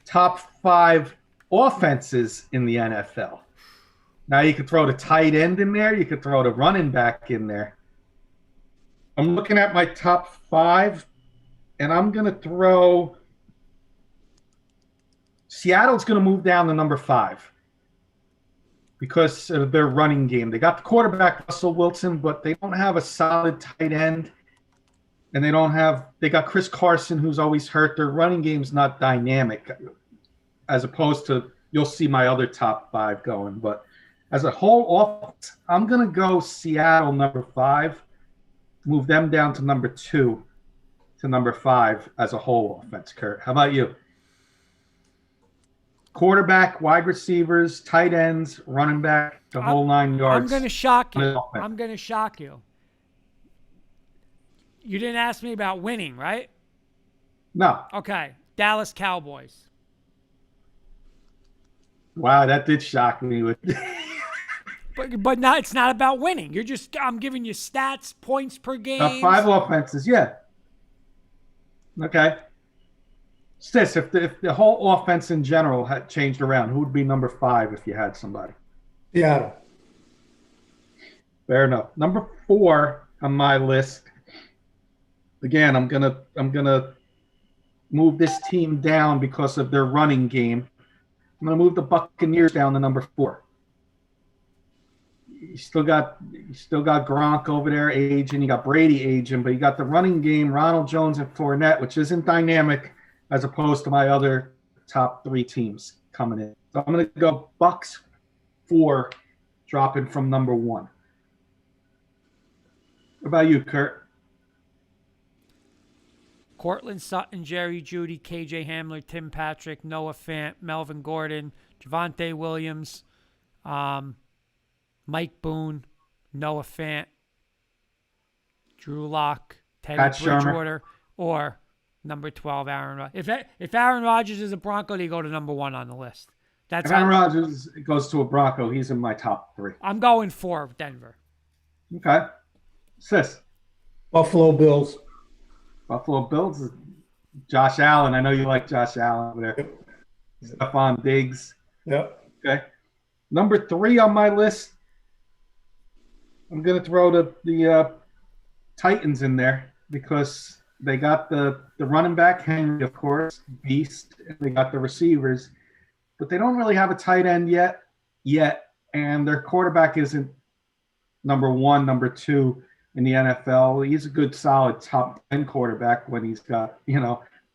Top 5 offenses in the NFL. Now you could throw the tight end in there. You could throw the running back in there. I'm looking at my top 5, and I'm going to throw Seattle's going to move down to number 5 because of their running game. They got the quarterback, Russell Wilson, but they don't have a solid tight end, and they got Chris Carson, who's always hurt. Their running game's not dynamic, as opposed to you'll see my other top 5 going. But as a whole offense, I'm going to go Seattle number 5, move them down to number 2 to number 5 as a whole offense. Kurt, how about you? Quarterback, wide receivers, tight ends, running back, the whole 9 yards. I'm going to shock you. You didn't ask me about winning, right? No. Okay. Dallas Cowboys. Wow, that did shock me. But now it's not about winning. I'm giving you stats, points per game. 5 offenses, yeah. Okay. Sis, if the whole offense in general had changed around, who would be number 5 if you had somebody? Seattle. Fair enough. Number 4 on my list. Again, I'm gonna move this team down because of their running game. I'm gonna move the Buccaneers down to number 4. You still got Gronk over there aging. You got Brady aging, but you got the running game, Ronald Jones and Fournette, which isn't dynamic as opposed to my other top 3 teams coming in. So I'm going to go Bucks 4, dropping from number 1. What about you, Kurt? Cortland Sutton, Jerry Jeudy, KJ Hamler, Tim Patrick, Noah Fant, Melvin Gordon, Javonte Williams, Mike Boone, Noah Fant, Drew Lock, Teddy Bridgewater, or number 12, Aaron Rodgers. If Aaron Rodgers is a Bronco, they go to number 1 on the list. If Aaron Rodgers goes to a Bronco, he's in my top 3. I'm going 4, Denver. Okay. Sis. Buffalo Bills. Buffalo Bills. Josh Allen. I know you like Josh Allen over there. Yep. Stephon Diggs. Yep. Okay. Number 3 on my list, I'm going to throw the Titans in there because they got the running back, Henry, of course, beast. And they got the receivers, but they don't really have a tight end yet, and their quarterback isn't number 1, number 2 in the NFL. He's a good, solid top 10 quarterback when he's got,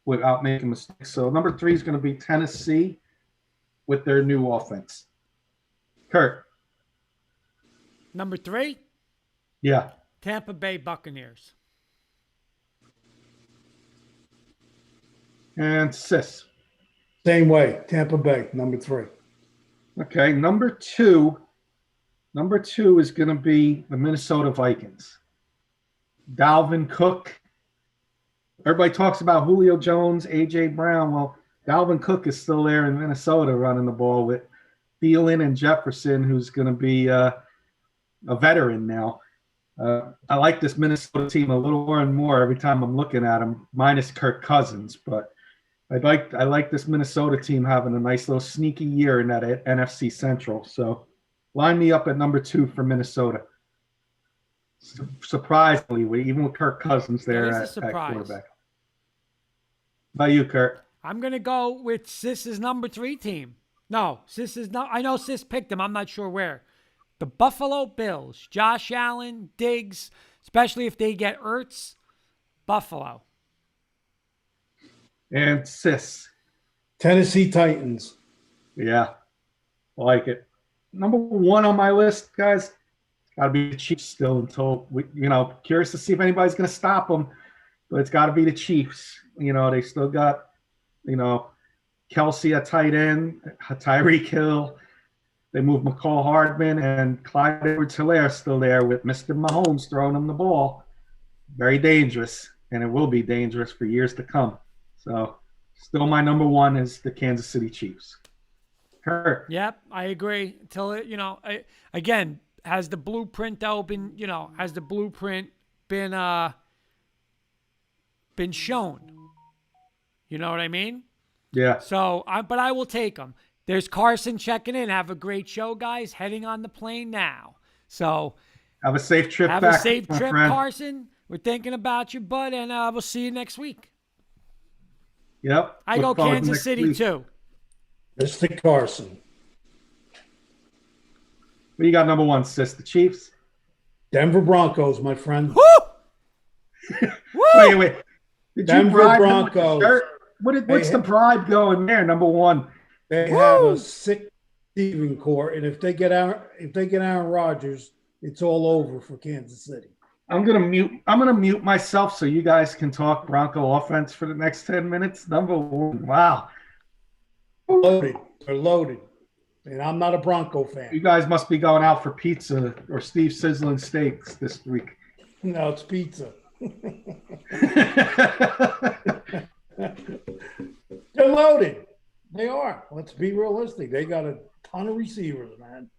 without making mistakes. So number 3 is going to be Tennessee with their new offense. Kurt. Number 3? Yeah. Tampa Bay Buccaneers. And Sis. Same way. Tampa Bay, number 3. Okay, number 2 is going to be the Minnesota Vikings. Dalvin Cook. Everybody talks about Julio Jones, A.J. Brown. Well, Dalvin Cook is still there in Minnesota running the ball with Thielen and Jefferson, who's going to be a veteran now. I like this Minnesota team a little more and more every time I'm looking at them, minus Kirk Cousins. But I like this Minnesota team having a nice little sneaky year in that NFC Central. So line me up at number 2 for Minnesota. Surprisingly, even with Kirk Cousins there at quarterback. How about you, Kurt? I'm going to go with Sis's number 3 team. No, Sis is not. I know Sis picked him. I'm not sure where. The Buffalo Bills. Josh Allen, Diggs, especially if they get Ertz. Buffalo. And Sis. Tennessee Titans. Yeah, I like it. Number 1 on my list, guys, got to be the Chiefs still until curious to see if anybody's going to stop them, but it's got to be the Chiefs. They still got, Kelsey at tight end, Tyreek Hill. They moved McCall Hardman and Clyde Edwards-Helaire still there with Mr. Mahomes throwing them the ball. Very dangerous. and it will be dangerous for years to come. So, still my number one is the Kansas City Chiefs. Kurt. Yep, I agree. Until it, again, has the blueprint though been, has the blueprint been shown? You know what I mean? Yeah. So, but I will take them. There's Carson checking in. Have a great show, guys. Heading on the plane now. So, have a safe trip have back, a safe my trip, friend. Carson. We're thinking about you, bud, and we'll see you next week. Yep. I go Kansas City too. Mr. Carson. What do you got number one, sis? The Chiefs? Denver Broncos, my friend. Woo! Woo! Wait. Did Denver you bribe Broncos. Him with the shirt? What's the bribe going there? Number one. They have a sick receiving core, and if they get Aaron Rodgers, it's all over for Kansas City. I'm gonna mute myself so you guys can talk Bronco offense for the next 10 minutes. Number one. Wow. They're loaded. And I'm not a Bronco fan. You guys must be going out for pizza or Steve Sizzling Steaks this week. No, it's pizza. They're loaded. They are. Let's be realistic. They got a ton of receivers, man.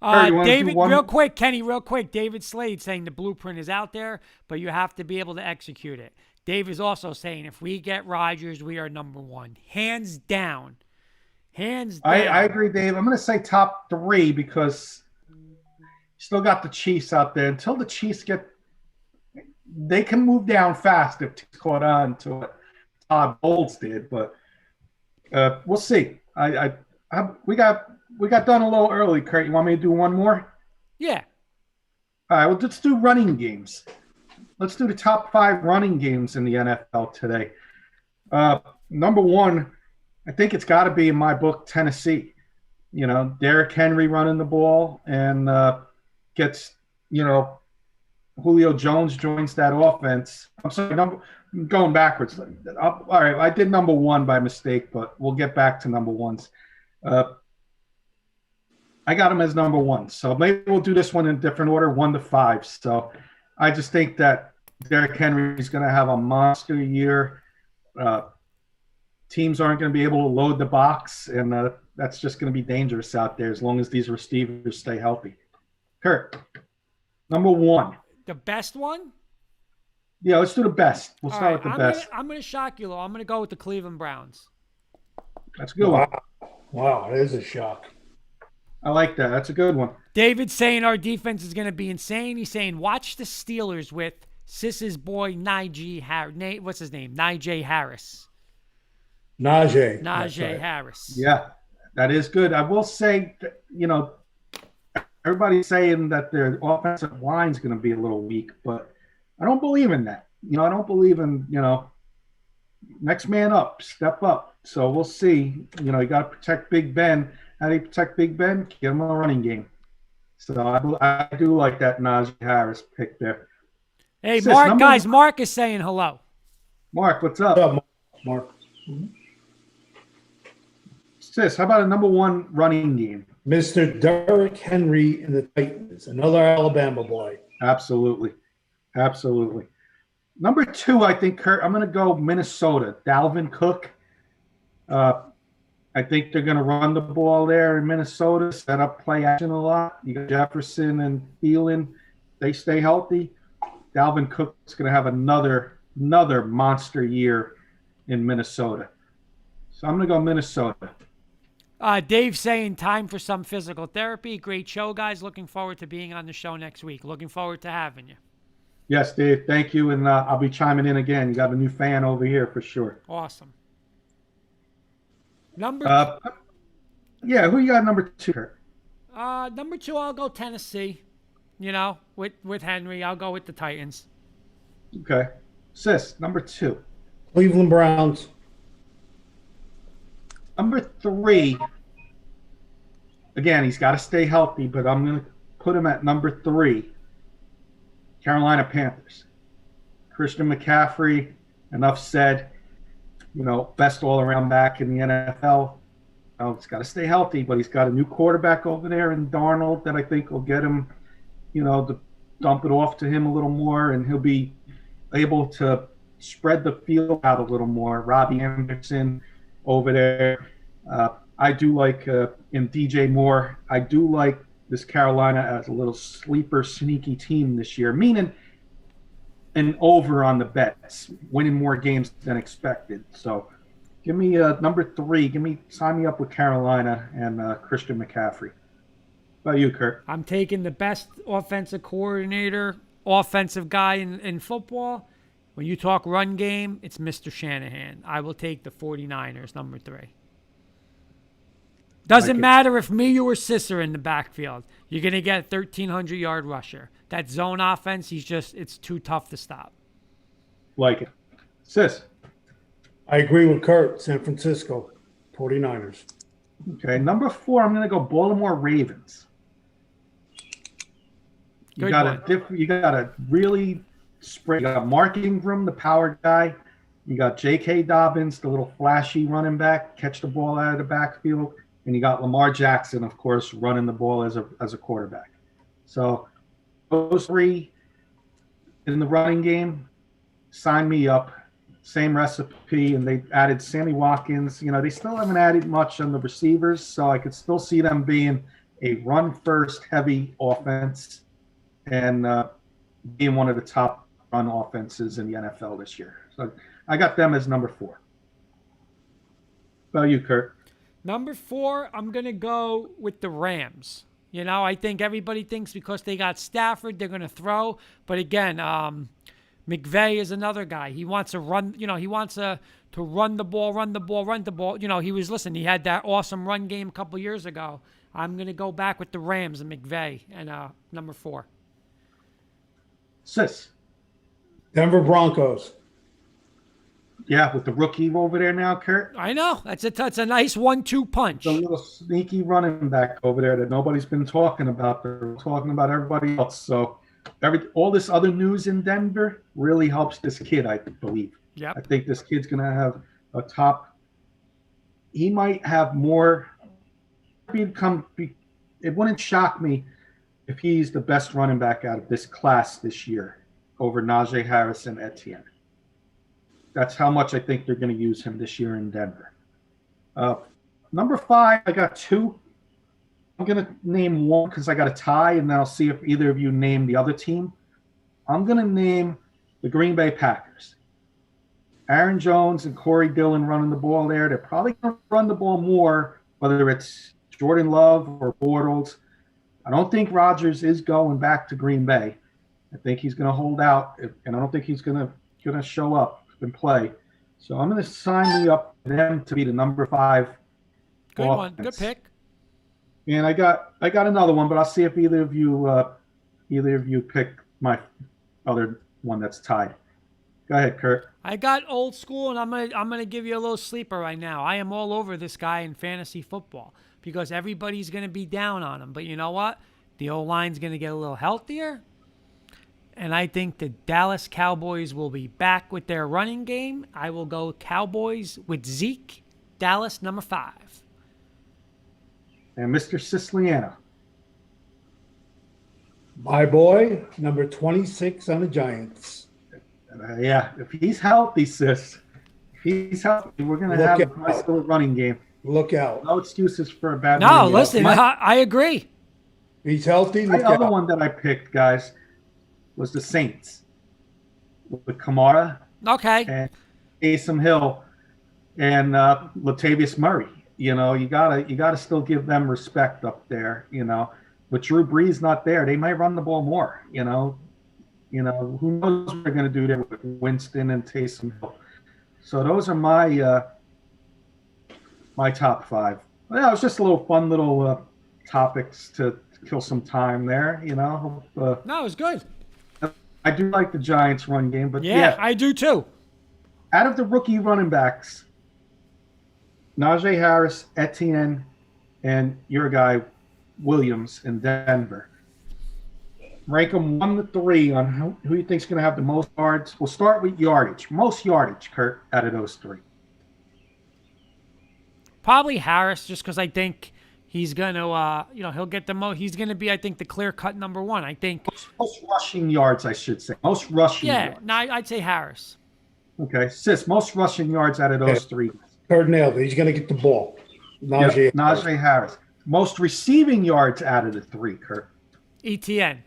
David, real quick, Kenny, real quick. David Slade saying the blueprint is out there, but you have to be able to execute it. Dave is also saying if we get Rodgers, we are number one. Hands down. Hands down. I agree, Dave. I'm going to say top three because you still got the Chiefs out there. Until the Chiefs they can move down fast if teams caught on to what Todd Bowles did, but we'll see. We got done a little early, Kurt. You want me to do one more? Yeah. All right, well, let's do running games. Let's do the top 5 running games in the NFL today. Number one, I think it's got to be in my book, Tennessee. Derrick Henry running the ball and gets, Julio Jones joins that offense. I'm sorry, I'm going backwards. All right, I did number one by mistake, but we'll get back to number ones. I got him as number one. So maybe we'll do this one in a different order, 1 to 5. So I just think that Derrick Henry is going to have a monster year. Teams aren't going to be able to load the box, and that's just going to be dangerous out there as long as these receivers stay healthy. Kurt, number one. The best one? Yeah, let's do the best. We'll start with the best. I'm going to shock you, though. I'm going to go with the Cleveland Browns. That's a good one. Wow, it is a shock. I like that. That's a good one. David's saying our defense is going to be insane. He's saying watch the Steelers with Sis's boy Najee Harris. What's his name? Najee Harris. Najee Harris. Yeah, that is good. I will say, everybody's saying that their offensive line is going to be a little weak, but I don't believe in that. I don't believe in, next man up, step up. So we'll see. You got to protect Big Ben. How do you protect Big Ben? Give him a running game. So I do like that Najee Harris pick there. Hey, Sis, Mark, Mark is saying hello. Mark, what's up? What's up, Mark? Sis, how about a number one running game? Mr. Derrick Henry and the Titans, another Alabama boy. Absolutely. Number 2, I think, Kurt, I'm going to go Minnesota. Dalvin Cook. I think they're going to run the ball there in Minnesota, set up play action a lot. You got Jefferson and Thielen. They stay healthy. Dalvin Cook's going to have another monster year in Minnesota. So I'm going to go Minnesota. Dave saying time for some physical therapy. Great show, guys. Looking forward to being on the show next week. Looking forward to having you. Yes, Dave. Thank you. And I'll be chiming in again. You got a new fan over here for sure. Awesome. Number yeah, who you got number 2, Kurt? Number 2, I'll go Tennessee. With Henry, I'll go with the Titans. Okay. Sis, number 2. Cleveland Browns. Number 3. Again, he's got to stay healthy, but I'm going to put him at number 3. Carolina Panthers. Christian McCaffrey, enough said. Best all-around back in the NFL. He's got to stay healthy, but he's got a new quarterback over there in Darnold that I think will get him, to dump it off to him a little more, and he'll be able to spread the field out a little more. Robbie Anderson over there. I do like in DJ Moore. I do like this Carolina as a little sleeper, sneaky team this year, meaning an over on the bets, winning more games than expected. So give me number 3. Sign me up with Carolina and Christian McCaffrey. How about you, Kurt? I'm taking the best offensive coordinator, offensive guy in football. When you talk run game, it's Mr. Shanahan. I will take the 49ers, number 3. Doesn't matter if me or Sis are in the backfield. You're going to get a 1,300-yard rusher. That zone offense, it's too tough to stop. Like it. Sis? I agree with Kurt. San Francisco, 49ers. Okay, number 4, I'm going to go Baltimore Ravens. You got a really spread. You got Mark Ingram, the power guy. You got J.K. Dobbins, the little flashy running back, catch the ball out of the backfield. And you got Lamar Jackson, of course, running the ball as a quarterback. So those 3 in the running game, sign me up. Same recipe, and they added Sammy Watkins. They still haven't added much on the receivers, so I could still see them being a run-first heavy offense and being one of the top run offenses in the NFL this year. So I got them as number 4. How about you, Kurt? Number 4, I'm going to go with the Rams. I think everybody thinks because they got Stafford, they're going to throw. But again, McVay is another guy. He wants to run, he wants to run the ball. He had that awesome run game a couple years ago. I'm going to go back with the Rams and McVay and number 4. Sis? Denver Broncos. Yeah, with the rookie over there now, Kurt. I know. That's a nice 1-2 punch. The little sneaky running back over there that nobody's been talking about. They're talking about everybody else. So all this other news in Denver really helps this kid, I believe. Yeah. I think this kid's going to have a top. He might have more. It wouldn't shock me if he's the best running back out of this class this year over Najee Harris and Etienne. That's how much I think they're going to use him this year in Denver. Number 5, I got 2. I'm going to name one because I got a tie, and then I'll see if either of you name the other team. I'm going to name the Green Bay Packers. Aaron Jones and Corey Dillon running the ball there. They're probably going to run the ball more, whether it's Jordan Love or Bortles. I don't think Rodgers is going back to Green Bay. I think he's going to hold out, and I don't think he's going to show up and play. So I'm going to sign me up for them to be the number 5. Good offense. one. Good pick. And I got another one, but I'll see if either of you pick my other one that's tied. Go ahead, Kurt. I got old school, and I'm gonna give you a little sleeper right now. I am all over this guy in fantasy football because everybody's gonna be down on him. But you know what? The O-line's gonna get a little healthier. And I think the Dallas Cowboys will be back with their running game. I will go Cowboys with Zeke. Dallas, number 5. And Mr. Siciliano. My boy, number 26 on the Giants. Yeah, if he's healthy, Sis. If he's healthy, we're going to have a nice little running game. Look out. No excuses for a bad No, listen, I agree. He's healthy. The other one that I picked, guys, was the Saints with Kamara and Taysom Hill and Latavius Murray. You gotta still give them respect up there. With Drew Brees not there, they might run the ball more. Who knows what they're gonna do there with Winston and Taysom Hill. So those are my my top 5. Well, it was just a little fun little topics to kill some time there. No, it was good. I do like the Giants' run game, but yeah, I do too. Out of the rookie running backs, Najee Harris, Etienne, and your guy Williams in Denver, rank them 1 to 3 on who you think is going to have the most yards. We'll start with yardage. Most yardage, Kurt, out of those 3. Probably Harris, just because I think he's going to, he'll get the most. He's going to be, I think, the clear-cut number 1. I think most rushing yards, I should say. Most rushing yards. No, I'd say Harris. Okay. Sis, most rushing yards out of those three. Kurt nailed it. He's going to get the ball. Najee. Yep, Najee Harris. Most receiving yards out of the three, Kurt. ETN.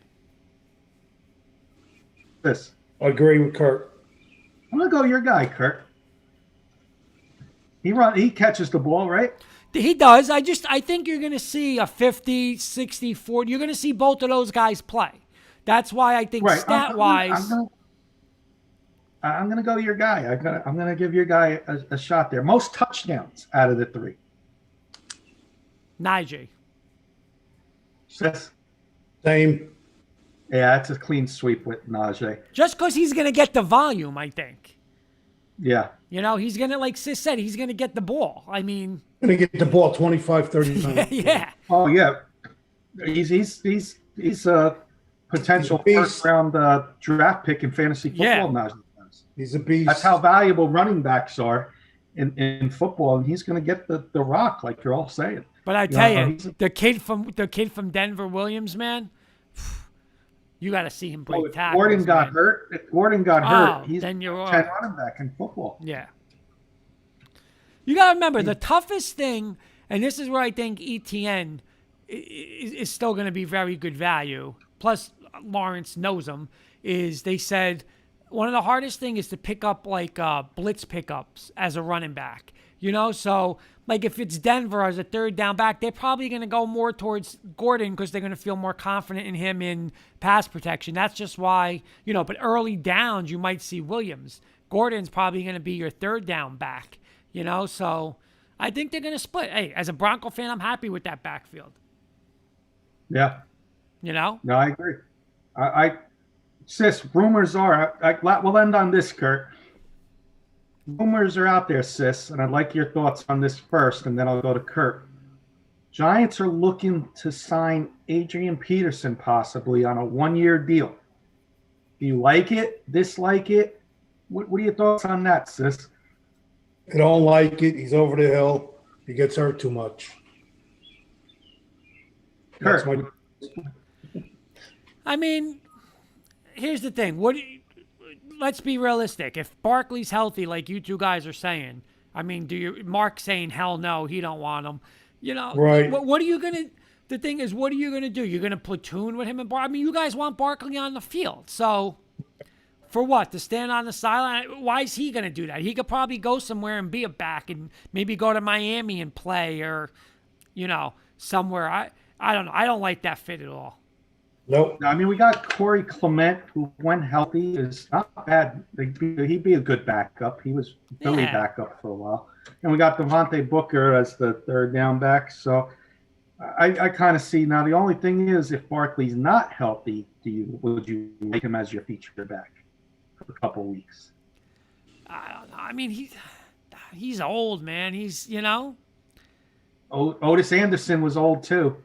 Sis. I agree with Kurt. I'm going to go your guy, Kurt. He catches the ball, right? He does. I think you're going to see a 50, 60, 40. You're going to see both of those guys play. That's why I think stat-wise. I'm going to go your guy. I'm going to give your guy a shot there. Most touchdowns out of the three. Najee. Sis. Same. Yeah, it's a clean sweep with Najee. Just because he's going to get the volume, I think. Yeah. You know, he's going to, like Sis said, he's going to get the ball. I mean. Going to get the ball 25, 30 times. Yeah. Oh, yeah. He's a potential first-round draft pick in fantasy football now. He's a beast. That's how valuable running backs are in football, and he's going to get the rock, like you're all saying. But I tell you, the kid from Denver, Williams, man, you got to see him break tackles. Gordon got hurt. If Gordon got hurt, he's then you're 10 running back in football. Yeah. You got to remember, the toughest thing, and this is where I think ETN is still going to be very good value, plus Lawrence knows him, is they said one of the hardest things is to pick up like blitz pickups as a running back. You know, so like if it's Denver as a third down back, they're probably going to go more towards Gordon because they're going to feel more confident in him in pass protection. That's just why, you know, but early downs, you might see Williams. Gordon's probably going to be your third down back, you know, so I think they're going to split. Hey, as a Bronco fan, I'm happy with that backfield. Yeah. You know? No, I agree. Sis, rumors are, we'll end on this, Kurt. Rumors are out there, sis, and I'd like your thoughts on this first, and then I'll go to Kurt. Giants are looking to sign Adrian Peterson possibly on a one-year deal. Do you like it? Dislike it? What are your thoughts on that, sis? I don't like it. He's over the hill. He gets hurt too much. Kurt. I mean, here's the thing. Let's be realistic. If Barkley's healthy, like you two guys are saying, I mean, Mark saying hell no, he don't want him. You know, right? What are you gonna? The thing is, what are you gonna do? You're gonna platoon with him and Barkley? I mean, you guys want Barkley on the field, so for what? To stand on the sideline? Why is he gonna do that? He could probably go somewhere and be a back, and maybe go to Miami and play, or you know, somewhere. I don't know. I don't like that fit at all. Nope. I mean, we got Corey Clement, who, when healthy, is not bad. He'd be a good backup. He was Philly backup for a while. And we got Devontae Booker as the third down back. So I kind of see now. The only thing is, if Barkley's not healthy, would you make him as your feature back for a couple of weeks? I don't know. I mean, he's old, man. He's, you know. Otis Anderson was old too.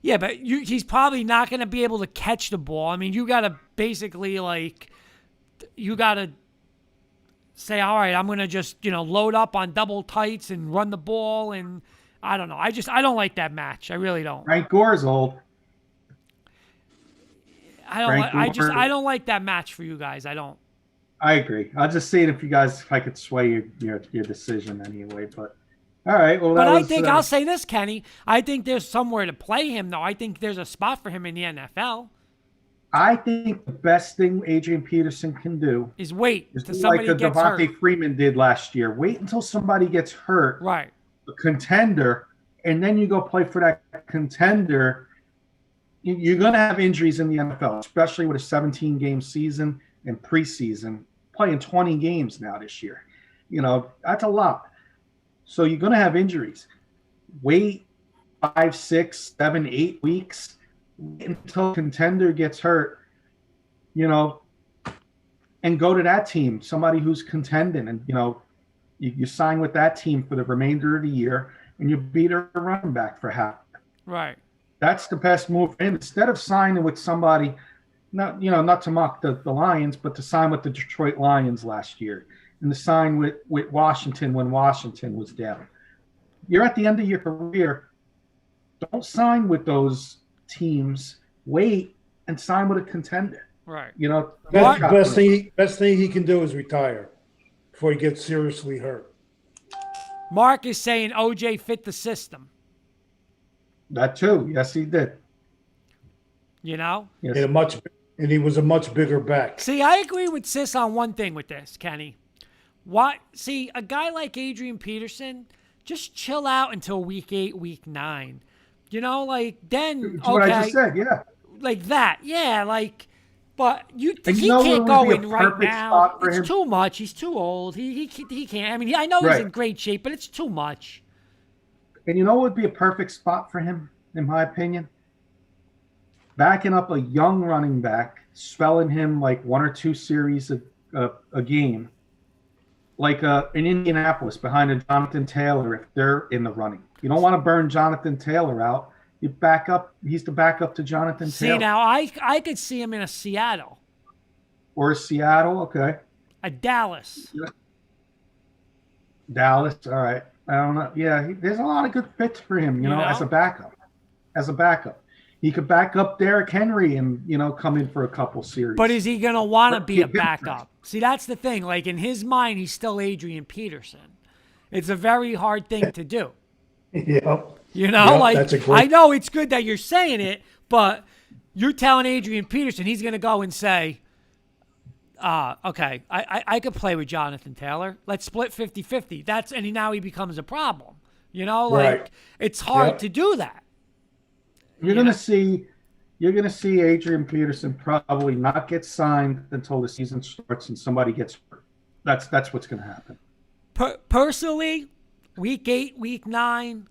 Yeah, but he's probably not going to be able to catch the ball. I mean, you got to basically you got to say, all right, I'm going to just, you know, load up on double tights and run the ball. And I don't know. I don't like that match. I really don't. Frank Gore's old. I don't like that match for you guys. I don't. I agree. I'll just see it if I could sway your decision anyway, but. All right. Well, I think I'll say this, Kenny. I think there's somewhere to play him, though. I think there's a spot for him in the NFL. I think the best thing Adrian Peterson can do is wait until somebody like gets Devontae hurt. Freeman did last year. Wait until somebody gets hurt, right? A contender, and then you go play for that contender. You're going to have injuries in the NFL, especially with a 17-game season and preseason, playing 20 games now this year. You know, that's a lot. So you're going to have injuries. Wait 5, 6, 7, 8 weeks until a contender gets hurt, you know, and go to that team, somebody who's contending. And, you know, you sign with that team for the remainder of the year, and you beat a running back for half. Right. That's the best move. And instead of signing with somebody, not to mock the Lions, but to sign with the Detroit Lions last year. And to sign with Washington when Washington was down. You're at the end of your career. Don't sign with those teams. Wait and sign with a contender. Right. You know, best thing he can do is retire. before he gets seriously hurt. Mark is saying OJ fit the system. That too. Yes, he did. You know? Yes. And he was a much bigger back. See, I agree with Sis on one thing with this, Kenny. See, a guy like Adrian Peterson, just chill out until week 8, week 9. You know, like then That's what I just said, yeah. Like that, yeah. Like, but he know can't what go would be in a right perfect now. spot for It's him? too much. He's too old. He can't. I mean, I know he's Right. in great shape, but it's too much. And you know what would be a perfect spot for him, in my opinion? Backing up a young running back, spelling him like 1 or 2 series a game, like in Indianapolis behind a Jonathan Taylor if they're in the running. You don't want to burn Jonathan Taylor out. You back up. He's the backup to Jonathan See, Taylor. now I could see him in a Seattle, Or Seattle, okay. a Dallas. Dallas, all right. I don't know. Yeah, there's a lot of good fits for him, you know, as a backup. As a backup. He could back up Derrick Henry and, come in for a couple series. But is he going to want to be a backup? See, that's the thing. Like, in his mind, he's still Adrian Peterson. It's a very hard thing to do. Yep. You know, Yep, like, that's a great... I know it's good that you're saying it, but you're telling Adrian Peterson he's going to go and say, okay, I could play with Jonathan Taylor. Let's split 50-50. And now he becomes a problem. You know, like, it's hard to do that. You're gonna see Adrian Peterson probably not get signed until the season starts and somebody gets hurt. That's what's gonna happen. Personally, week 8, week 9,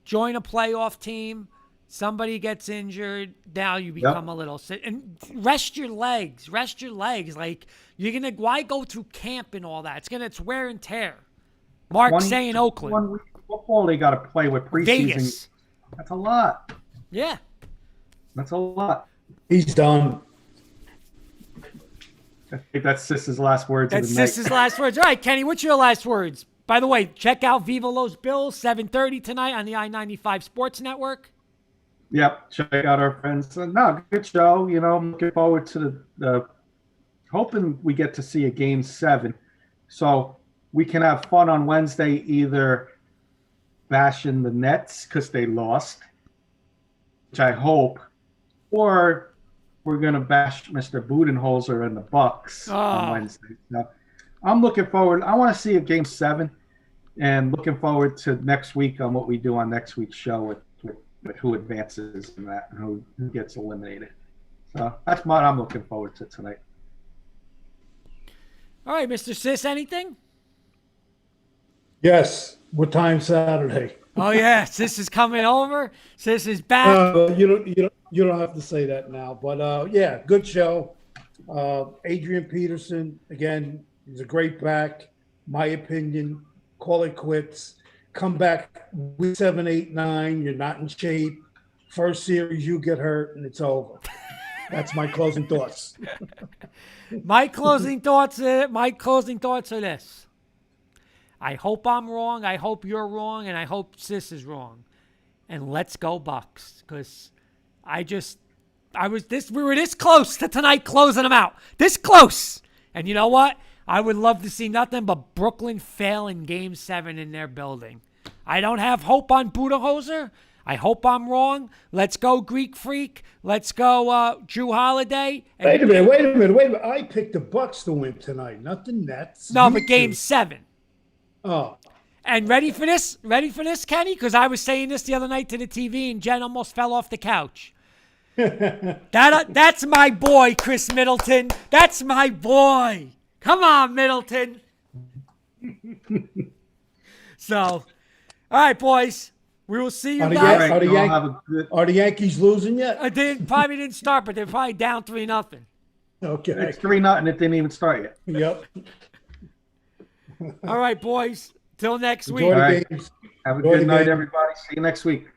join a playoff team. Somebody gets injured. Now you become a little sick. And rest your legs. Like, why go through camp and all that? It's wear and tear. Mark saying Oakland. 1 week of football they got to play with preseason. Vegas. That's a lot. Yeah. That's a lot. He's done. I think that's Sis's last words. That's Sis's last words. All right, Kenny, what's your last words? By the way, check out Viva Los Bills, 7:30 tonight on the I-95 Sports Network. Yep, check out our friends. No, good show. I'm looking forward to the hoping we get to see a game 7. So we can have fun on Wednesday, either bashing the Nets because they lost, which I hope, or we're going to bash Mr. Budenholzer and the Bucks on Wednesday. So I'm looking forward. I want to see a game 7 and looking forward to next week on what we do on next week's show with who advances in that and who gets eliminated. So that's what I'm looking forward to tonight. All right, Mr. Sis, anything? Yes. What time Saturday? Oh, yeah. Sis is coming over. Sis is back. You don't have to say that now. But, yeah, good show. Adrian Peterson, again, he's a great back. My opinion, call it quits. Come back week 7, 8, 9. You're not in shape. First series, you get hurt, and it's over. That's my closing thoughts. My closing thoughts are this. I hope I'm wrong. I hope you're wrong. And I hope Sis is wrong. And let's go Bucks. Because we were this close to tonight closing them out. This close. And you know what? I would love to see nothing but Brooklyn fail in Game 7 in their building. I don't have hope on Budenholzer. I hope I'm wrong. Let's go Greek Freak. Let's go Drew Holiday. Wait a minute. I picked the Bucks to win tonight, not the Nets. No, but Game 7. Oh. And ready for this, Kenny? Because I was saying this the other night to the TV, and Jen almost fell off the couch. That's my boy, Chris Middleton. That's my boy. Come on, Middleton. So, all right, boys. We will see you guys. Are the Yankees losing yet? They probably didn't start, but they're probably down 3-0. Okay. It's 3-0. It didn't even start yet. Yep. All right, boys. Till next week. Enjoy the All right. games. Have a good night, everybody. See you next week.